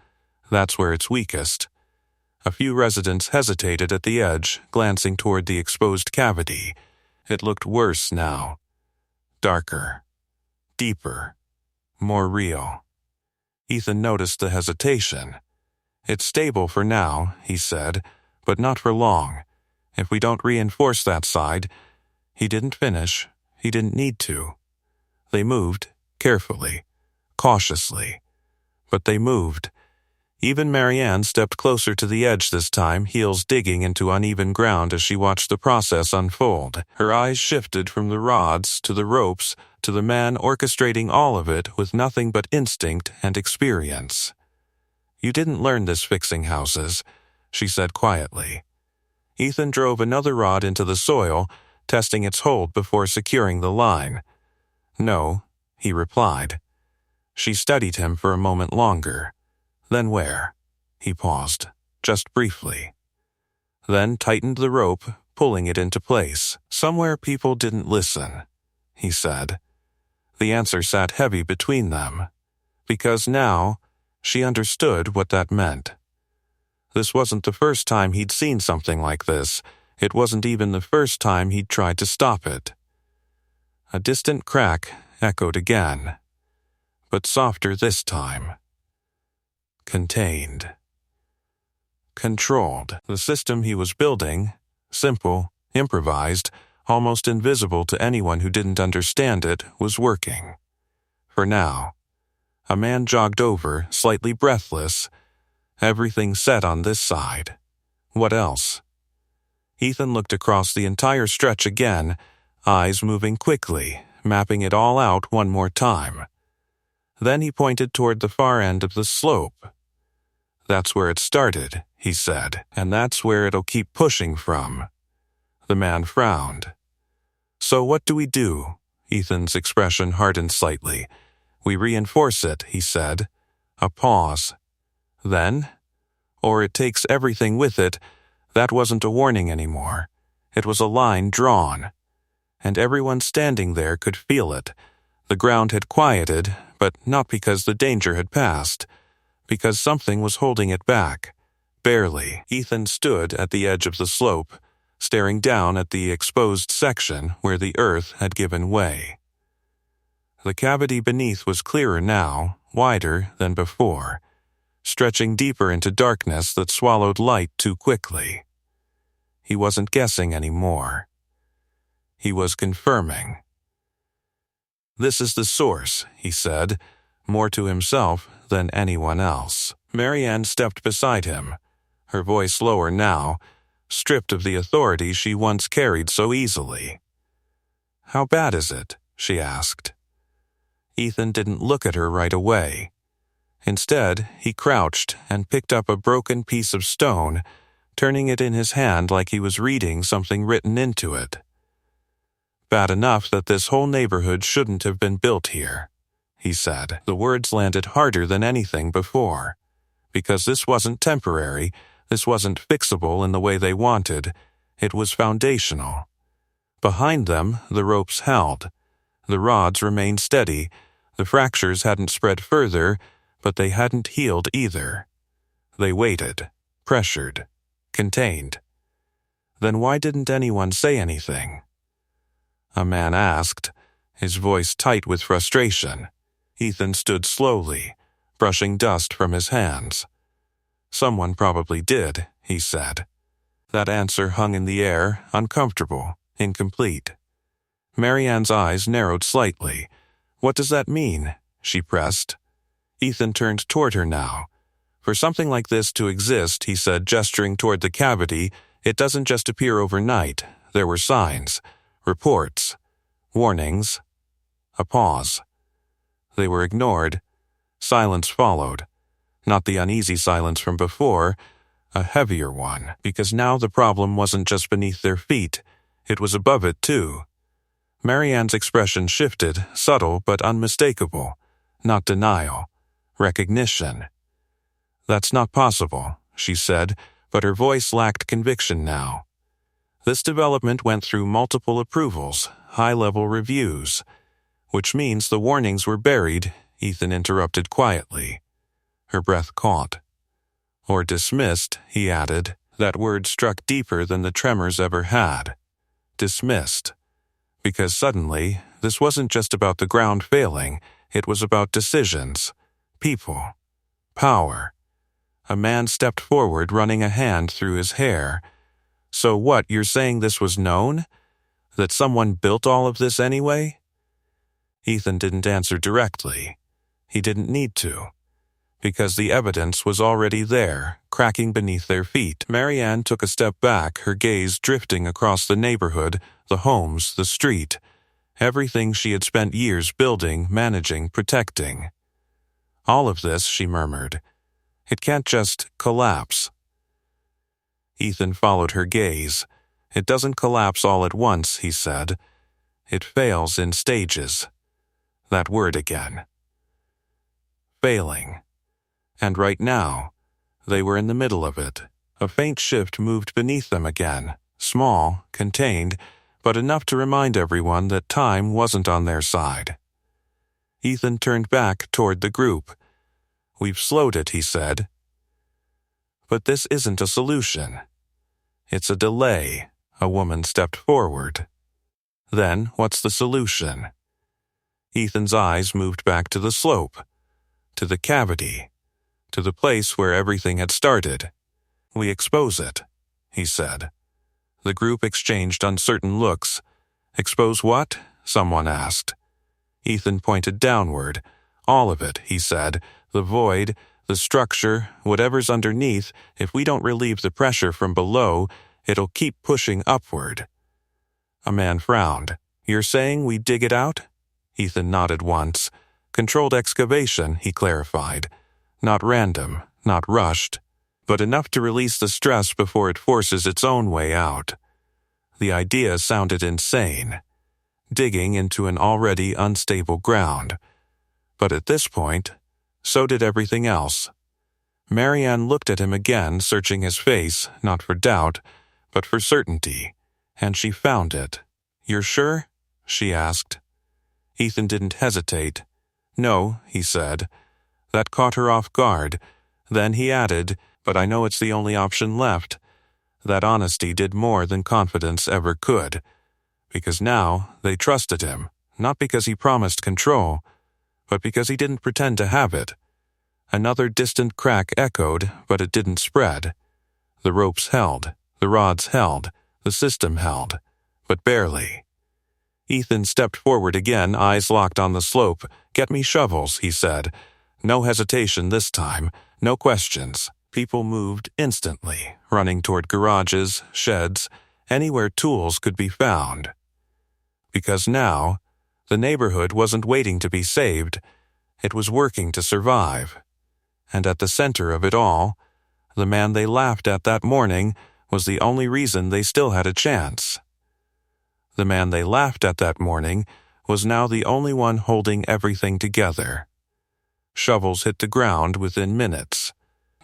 "That's where it's weakest." A few residents hesitated at the edge, glancing toward the exposed cavity. It looked worse now. Darker. Deeper. More real. Ethan noticed the hesitation. "It's stable for now," he said, "but not for long. If we don't reinforce that side, he didn't finish. He didn't need to. They moved, carefully, cautiously. But they moved. Even Maryanne stepped closer to the edge this time, heels digging into uneven ground as she watched the process unfold. Her eyes shifted from the rods to the ropes to the man orchestrating all of it with nothing but instinct and experience. "You didn't learn this fixing houses," she said quietly. Ethan drove another rod into the soil, testing its hold before securing the line. "No," he replied. She studied him for a moment longer. "Then where?" He paused, just briefly. Then tightened the rope, pulling it into place. "Somewhere people didn't listen," he said. The answer sat heavy between them, because now she understood what that meant. This wasn't the first time he'd seen something like this. It wasn't even the first time he'd tried to stop it. A distant crack echoed again, but softer this time. Contained. Controlled. The system he was building, simple, improvised, almost invisible to anyone who didn't understand it, was working. For now. A man jogged over, slightly breathless. Everything set on this side. What else? Ethan looked across the entire stretch again, eyes moving quickly, mapping it all out one more time. Then he pointed toward the far end of the slope. "That's where it started," he said, "and that's where it'll keep pushing from." The man frowned. "So what do we do?" Ethan's expression hardened slightly. "We reinforce it," he said. A pause. "Then? Or it takes everything with it." That wasn't a warning anymore. It was a line drawn. And everyone standing there could feel it. The ground had quieted, but not because the danger had passed. Because something was holding it back. Barely. Ethan stood at the edge of the slope, staring down at the exposed section where the earth had given way. The cavity beneath was clearer now, wider than before, stretching deeper into darkness that swallowed light too quickly. He wasn't guessing anymore. He was confirming. "This is the source," he said, more to himself than anyone else. Maryanne stepped beside him, her voice lower now, stripped of the authority she once carried so easily. "How bad is it?" she asked. Ethan didn't look at her right away. Instead, he crouched and picked up a broken piece of stone, turning it in his hand like he was reading something written into it. "Bad enough that this whole neighborhood shouldn't have been built here," he said. The words landed harder than anything before. Because this wasn't temporary, this wasn't fixable in the way they wanted, it was foundational. Behind them, the ropes held. The rods remained steady. The fractures hadn't spread further, but they hadn't healed either. They waited, pressured, contained. Then why didn't anyone say anything? A man asked, his voice tight with frustration. Ethan stood slowly, brushing dust from his hands. "Someone probably did," he said. That answer hung in the air, uncomfortable, incomplete. Maryanne's eyes narrowed slightly. "What does that mean?" she pressed. Ethan turned toward her now. "For something like this to exist," he said, gesturing toward the cavity, "it doesn't just appear overnight. There were signs, reports, warnings." A pause. They were ignored. Silence followed. Not the uneasy silence from before, a heavier one, because now the problem wasn't just beneath their feet, it was above it too. Maryanne's expression shifted, subtle but unmistakable. Not denial. Recognition. "That's not possible," she said, but her voice lacked conviction now. "This development went through multiple approvals, high-level reviews." "Which means the warnings were buried," Ethan interrupted quietly. Her breath caught. "Or dismissed," he added. That word struck deeper than the tremors ever had. Dismissed. Because suddenly, this wasn't just about the ground failing, it was about decisions, people, power. A man stepped forward, running a hand through his hair. So what, you're saying this was known? That someone built all of this anyway? Ethan didn't answer directly. He didn't need to, because the evidence was already there, cracking beneath their feet. Maryanne took a step back, her gaze drifting across the neighborhood, the homes, the street, everything she had spent years building, managing, protecting. All of this, she murmured. It can't just collapse. Ethan followed her gaze. It doesn't collapse all at once, he said. It fails in stages. That word again. Failing. And right now, they were in the middle of it. A faint shift moved beneath them again, small, contained, but enough to remind everyone that time wasn't on their side. Ethan turned back toward the group. We've slowed it, he said. But this isn't a solution. It's a delay. A woman stepped forward. Then, what's the solution? Ethan's eyes moved back to the slope, to the cavity, to the place where everything had started. We expose it, he said. The group exchanged uncertain looks. Expose what? Someone asked. Ethan pointed downward. All of it, he said. The void, the structure, whatever's underneath, if we don't relieve the pressure from below, it'll keep pushing upward. A man frowned. You're saying we dig it out? Ethan nodded once. Controlled excavation, he clarified. Not random, not rushed, but enough to release the stress before it forces its own way out. The idea sounded insane. Digging into an already unstable ground. But at this point, so did everything else. Maryanne looked at him again, searching his face, not for doubt, but for certainty, and she found it. You're sure? She asked. Ethan didn't hesitate. No, he said. That caught her off guard. Then he added, but I know it's the only option left. That honesty did more than confidence ever could. Because now they trusted him, not because he promised control, but because he didn't pretend to have it. Another distant crack echoed, but it didn't spread. The ropes held, the rods held, the system held, but barely. Ethan stepped forward again, eyes locked on the slope. Get me shovels, he said. No hesitation this time, no questions. People moved instantly, running toward garages, sheds, anywhere tools could be found. Because now, the neighborhood wasn't waiting to be saved, it was working to survive. And at the center of it all, the man they laughed at that morning was the only reason they still had a chance. The man they laughed at that morning was now the only one holding everything together. Shovels hit the ground within minutes,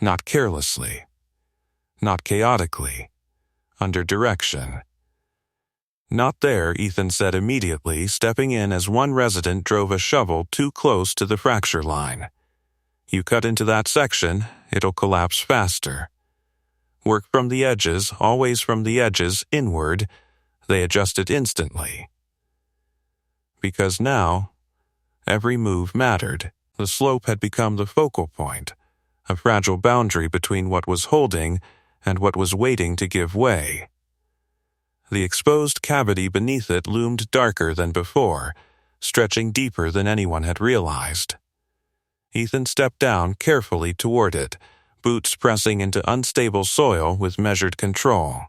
not carelessly, not chaotically, under direction. Not there, Ethan said immediately, stepping in as one resident drove a shovel too close to the fracture line. You cut into that section, it'll collapse faster. Work from the edges, always from the edges, inward. They adjusted instantly. Because now, every move mattered. The slope had become the focal point, a fragile boundary between what was holding and what was waiting to give way. The exposed cavity beneath it loomed darker than before, stretching deeper than anyone had realized. Ethan stepped down carefully toward it, boots pressing into unstable soil with measured control.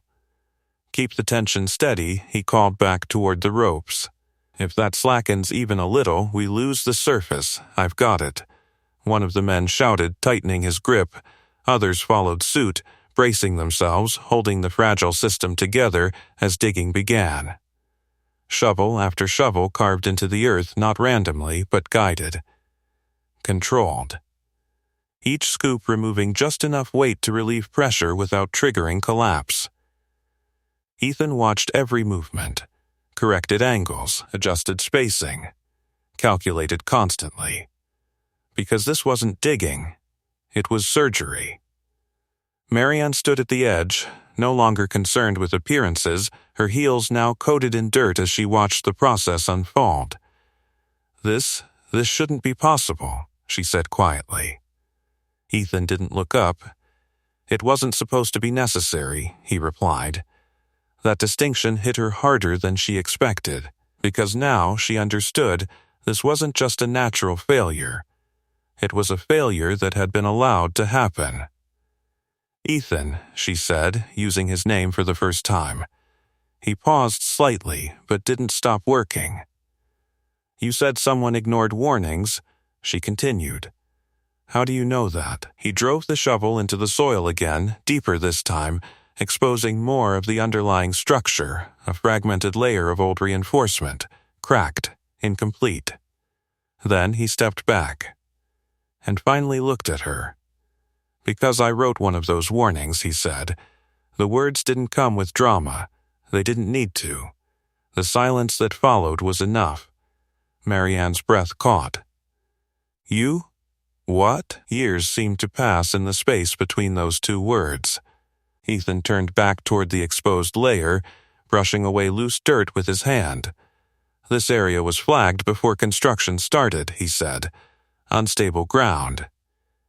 Keep the tension steady, he called back toward the ropes. If that slackens even a little, we lose the surface. I've got it. One of the men shouted, tightening his grip. Others followed suit, bracing themselves, holding the fragile system together as digging began. Shovel after shovel carved into the earth, not randomly, but guided. Controlled. Each scoop removing just enough weight to relieve pressure without triggering collapse. Ethan watched every movement, corrected angles, adjusted spacing, calculated constantly. Because this wasn't digging, it was surgery. Maryanne stood at the edge, no longer concerned with appearances, her heels now coated in dirt as she watched the process unfold. This shouldn't be possible, she said quietly. Ethan didn't look up. It wasn't supposed to be necessary, he replied. That distinction hit her harder than she expected, because now she understood this wasn't just a natural failure. It was a failure that had been allowed to happen. "Ethan," she said, using his name for the first time. He paused slightly, but didn't stop working. "You said someone ignored warnings," she continued. "How do you know that?" He drove the shovel into the soil again, deeper this time, exposing more of the underlying structure, a fragmented layer of old reinforcement, cracked, incomplete. Then he stepped back, and finally looked at her. "Because I wrote one of those warnings," he said. "The words didn't come with drama. They didn't need to. The silence that followed was enough." Maryanne's breath caught. "You? What?" Years seemed to pass in the space between those two words. Ethan turned back toward the exposed layer, brushing away loose dirt with his hand. "This area was flagged before construction started," he said. "Unstable ground.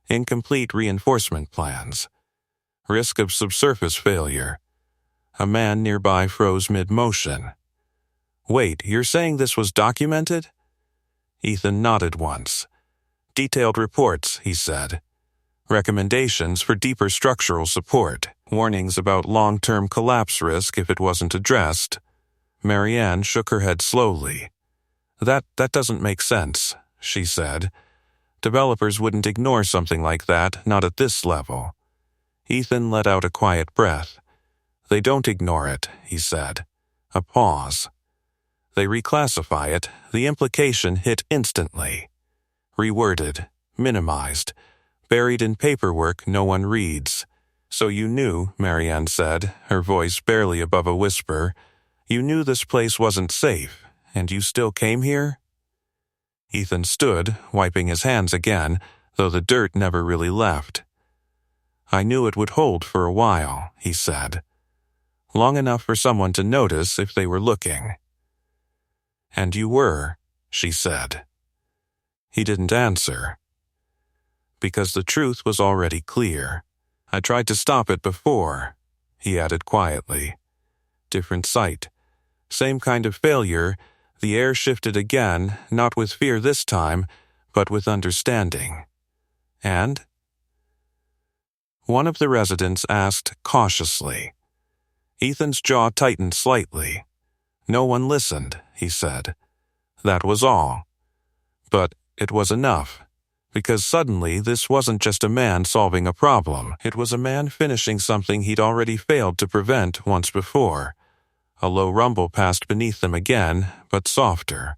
Incomplete reinforcement plans. Risk of subsurface failure. A man nearby froze mid-motion." "Wait, you're saying this was documented?" Ethan nodded once. "Detailed reports," he said. "Recommendations for deeper structural support. Warnings about long-term collapse risk if it wasn't addressed." Maryanne shook her head slowly. That doesn't make sense," she said. "Developers wouldn't ignore something like that, not at this level." Ethan let out a quiet breath. "They don't ignore it," he said. A pause. "They reclassify it. The implication hit instantly. Reworded, minimized, buried in paperwork no one reads." "So you knew," Maryanne said, her voice barely above a whisper. "You knew this place wasn't safe, and you still came here?" Ethan stood, wiping his hands again, though the dirt never really left. "I knew it would hold for a while," he said. "Long enough for someone to notice if they were looking." "And you were," she said. He didn't answer. "Because the truth was already clear. I tried to stop it before," he added quietly. "Different site. Same kind of failure. The air shifted again, not with fear this time, but with understanding." "And?" one of the residents asked cautiously. Ethan's jaw tightened slightly. "No one listened," he said. "That was all. But it was enough. Because suddenly this wasn't just a man solving a problem. It was a man finishing something he'd already failed to prevent once before. A low rumble passed beneath them again, but softer.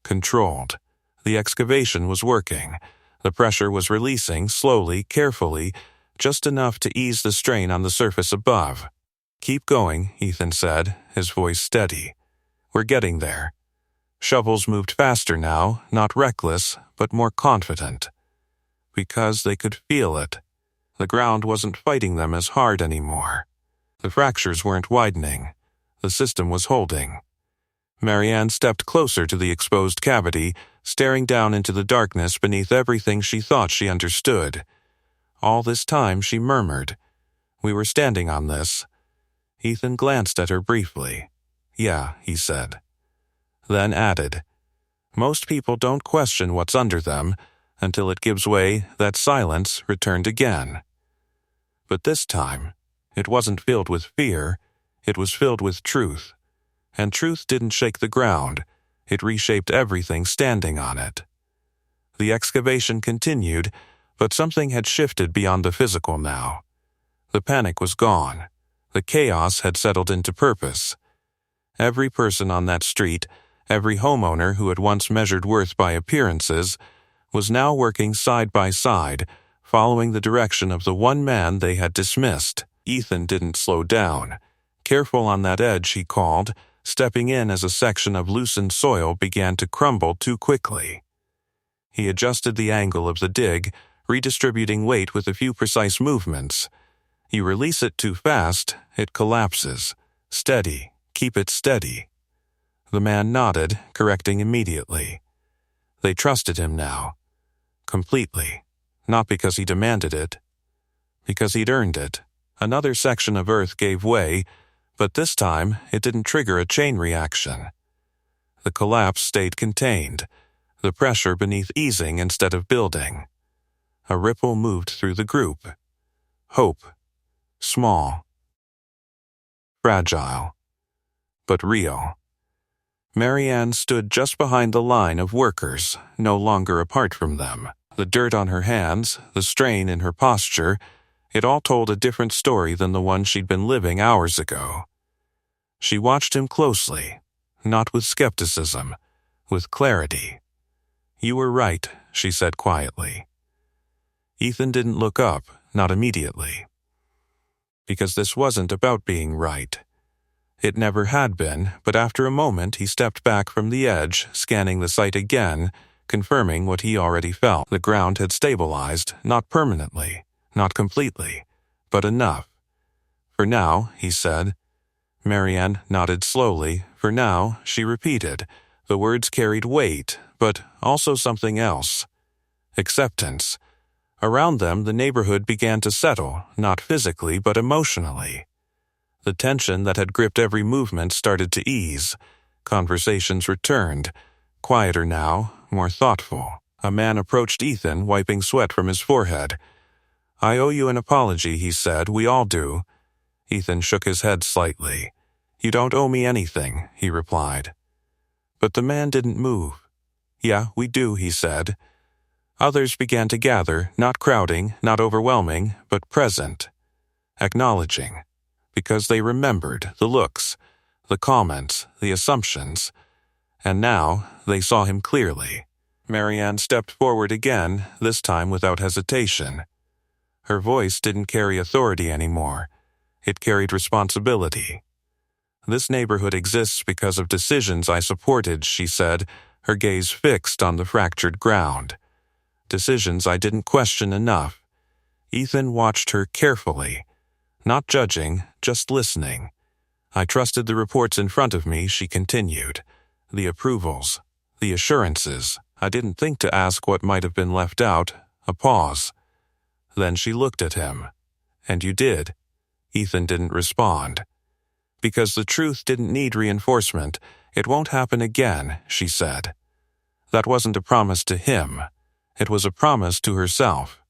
Controlled. The excavation was working. The pressure was releasing, slowly, carefully, just enough to ease the strain on the surface above. "Keep going," Ethan said, his voice steady. "We're getting there." Shovels moved faster now, not reckless, but more confident. Because they could feel it. The ground wasn't fighting them as hard anymore. The fractures weren't widening. The system was holding. Maryanne stepped closer to the exposed cavity, staring down into the darkness beneath everything she thought she understood. All this time she murmured, "We were standing on this." Ethan glanced at her briefly. "Yeah," he said. Then added, "Most people don't question what's under them. Until it gives way, that silence returned again." But this time, it wasn't filled with fear, it was filled with truth. And truth didn't shake the ground, it reshaped everything standing on it. The excavation continued, but something had shifted beyond the physical now. The panic was gone. The chaos had settled into purpose. Every person on that street, every homeowner who had once measured worth by appearances, was now working side by side, following the direction of the one man they had dismissed. Ethan didn't slow down. Careful on that edge, he called, stepping in as a section of loosened soil began to crumble too quickly. He adjusted the angle of the dig, redistributing weight with a few precise movements. You release it too fast, it collapses. Steady, keep it steady. The man nodded, correcting immediately. They trusted him now. Completely. Not because he demanded it. Because he'd earned it. Another section of earth gave way, But this time, it didn't trigger a chain reaction. The collapse stayed contained, the pressure beneath easing instead of building. A ripple moved through the group. Hope. Small. Fragile. But real. Maryanne stood just behind the line of workers, no longer apart from them. The dirt on her hands, the strain in her posture, it all told a different story than the one she'd been living hours ago. She watched him closely, not with skepticism, with clarity. "You were right," she said quietly. Ethan didn't look up, not immediately. Because this wasn't about being right. It never had been, but after a moment he stepped back from the edge, scanning the site again, confirming what he already felt. The ground had stabilized, not permanently, not completely, but enough. "For now," he said. Maryanne nodded slowly. "For now," she repeated. The words carried weight, but also something else. Acceptance. Around them, the neighborhood began to settle, not physically but emotionally. The tension that had gripped every movement started to ease. Conversations returned, quieter now, more thoughtful. A man approached Ethan, wiping sweat from his forehead. "I owe you an apology," he said. "We all do." Ethan shook his head slightly. "You don't owe me anything," he replied. But the man didn't move. "Yeah, we do," he said. Others began to gather, not crowding, not overwhelming, but present, acknowledging, because they remembered the looks, the comments, the assumptions, and now they saw him clearly. Maryanne stepped forward again, this time without hesitation. Her voice didn't carry authority anymore. It carried responsibility. "This neighborhood exists because of decisions I supported," she said, her gaze fixed on the fractured ground. "Decisions I didn't question enough." Ethan watched her carefully, not judging, just listening. "I trusted the reports in front of me," she continued. "The approvals, the assurances. I didn't think to ask what might have been left out." A pause. Then she looked at him. "And you did?" Ethan didn't respond. "Because the truth didn't need reinforcement. It won't happen again," she said. That wasn't a promise to him. It was a promise to herself.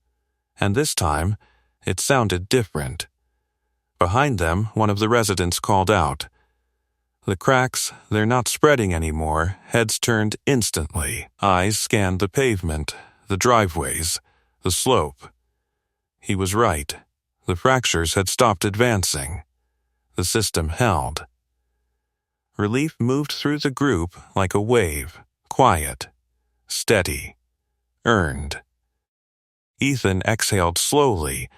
And this time, it sounded different. Behind them, one of the residents called out. "The cracks, they're not spreading anymore." Heads turned instantly. Eyes scanned the pavement, the driveways, the slope. He was right. The fractures had stopped advancing. The system held. Relief moved through the group like a wave, quiet, steady, earned. Ethan exhaled slowly,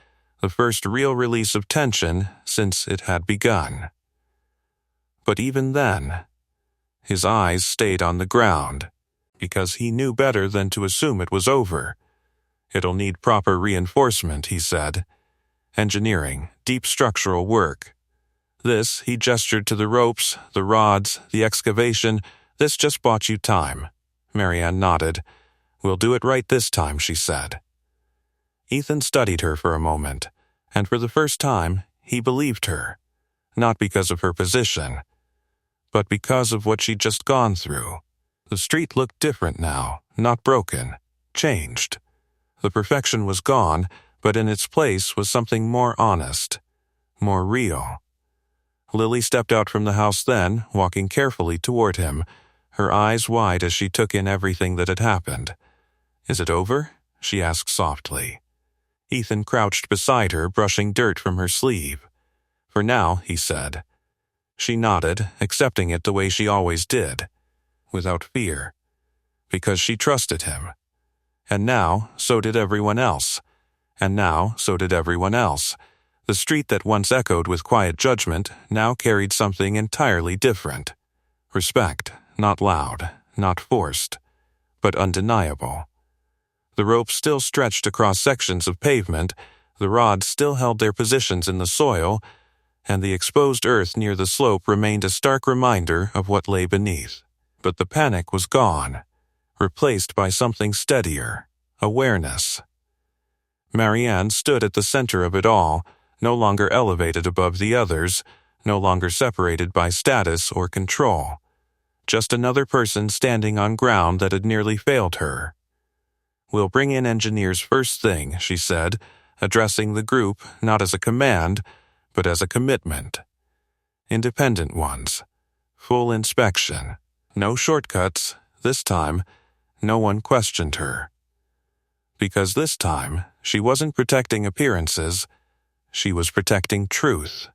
the first real release of tension since it had begun. But even then, his eyes stayed on the ground, because he knew better than to assume it was over. "It'll need proper reinforcement," he said. "Engineering, deep structural work. This," he gestured to the ropes, the rods, the excavation, "this just bought you time." Maryanne nodded. "We'll do it right this time," she said. Ethan studied her for a moment, and for the first time, he believed her. Not because of her position, but because of what she'd just gone through. The street looked different now, not broken, changed. The perfection was gone, but in its place was something more honest, more real. Lily stepped out from the house then, walking carefully toward him, her eyes wide as she took in everything that had happened. "Is it over?" she asked softly. Ethan crouched beside her, brushing dirt from her sleeve. "For now," he said. She nodded, accepting it the way she always did, without fear, because she trusted him. And now, so did everyone else. And now, so did everyone else. The street that once echoed with quiet judgment now carried something entirely different. Respect, not loud, not forced, but undeniable. The ropes still stretched across sections of pavement, the rods still held their positions in the soil, and the exposed earth near the slope remained a stark reminder of what lay beneath. But the panic was gone, replaced by something steadier, awareness. Maryanne stood at the center of it all, no longer elevated above the others, no longer separated by status or control. Just another person standing on ground that had nearly failed her. "We'll bring in engineers first thing," she said, addressing the group not as a command, but as a commitment. Independent ones. Full inspection. No shortcuts. This time, no one questioned her. Because this time, she wasn't protecting appearances, she was protecting truth.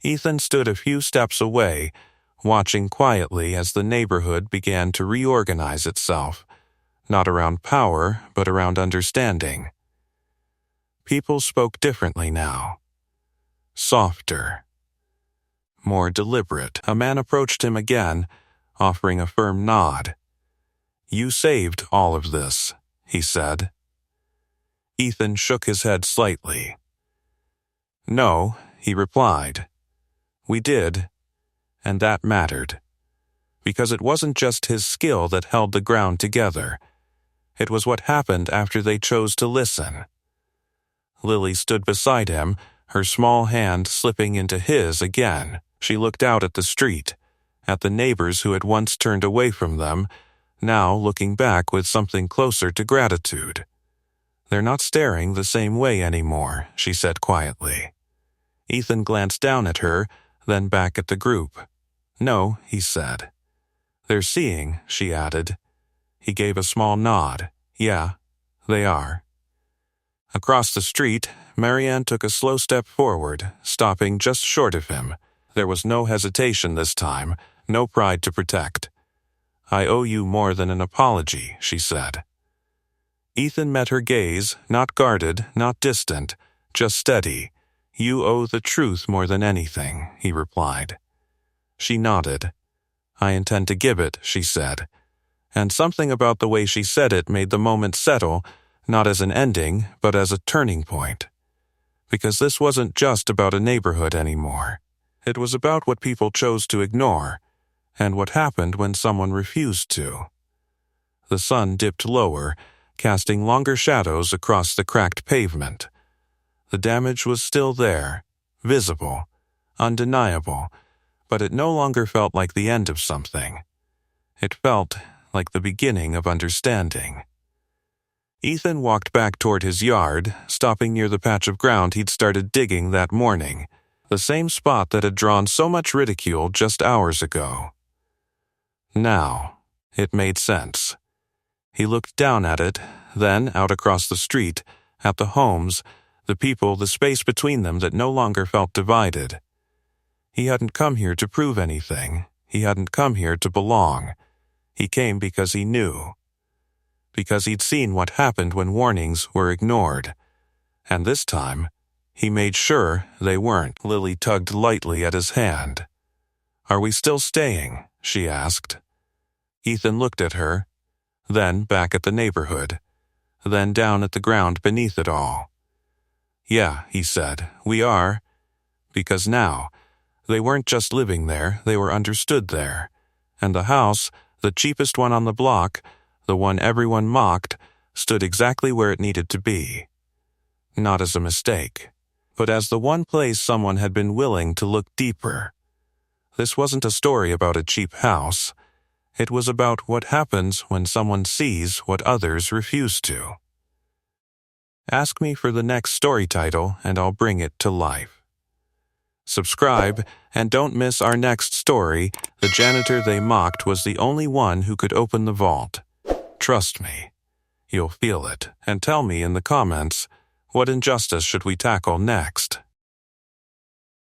Ethan stood a few steps away, watching quietly as the neighborhood began to reorganize itself, not around power, but around understanding. People spoke differently now. Softer. More deliberate. A man approached him again, offering a firm nod. "You saved all of this," he said. Ethan shook his head slightly. "No," he replied. "We did, and that mattered. Because it wasn't just his skill that held the ground together. It was what happened after they chose to listen." Lily stood beside him, her small hand slipping into his again. She looked out at the street, at the neighbors who had once turned away from them, now looking back with something closer to gratitude. "They're not staring the same way anymore," she said quietly. Ethan glanced down at her, then back at the group. "No," he said. "They're seeing," she added. He gave a small nod. "Yeah, they are." Across the street, Maryanne took a slow step forward, stopping just short of him. There was no hesitation this time, no pride to protect. "I owe you more than an apology," she said. Ethan met her gaze, not guarded, not distant, just steady. "You owe the truth more than anything," he replied. She nodded. "I intend to give it," she said. And something about the way she said it made the moment settle, not as an ending, but as a turning point. Because this wasn't just about a neighborhood anymore. It was about what people chose to ignore, and what happened when someone refused to. The sun dipped lower, casting longer shadows across the cracked pavement. The damage was still there, visible, undeniable, but it no longer felt like the end of something. It felt like the beginning of understanding. Ethan walked back toward his yard, stopping near the patch of ground he'd started digging that morning, the same spot that had drawn so much ridicule just hours ago. Now, it made sense. He looked down at it, then out across the street, at the homes, the people, the space between them that no longer felt divided. He hadn't come here to prove anything. He hadn't come here to belong. He came because he knew. Because he'd seen what happened when warnings were ignored. And this time, he made sure they weren't. Lily tugged lightly at his hand. "Are we still staying?" she asked. Ethan looked at her, then back at the neighborhood, then down at the ground beneath it all. "Yeah," he said, "we are." Because now, they weren't just living there, they were understood there. And the house, the cheapest one on the block, the one everyone mocked, stood exactly where it needed to be. Not as a mistake, but as the one place someone had been willing to look deeper. This wasn't a story about a cheap house. It was about what happens when someone sees what others refuse to. Ask me for the next story title and I'll bring it to life. Subscribe, and don't miss our next story. The janitor they mocked was the only one who could open the vault. Trust me, you'll feel it. And tell me in the comments, what injustice should we tackle next?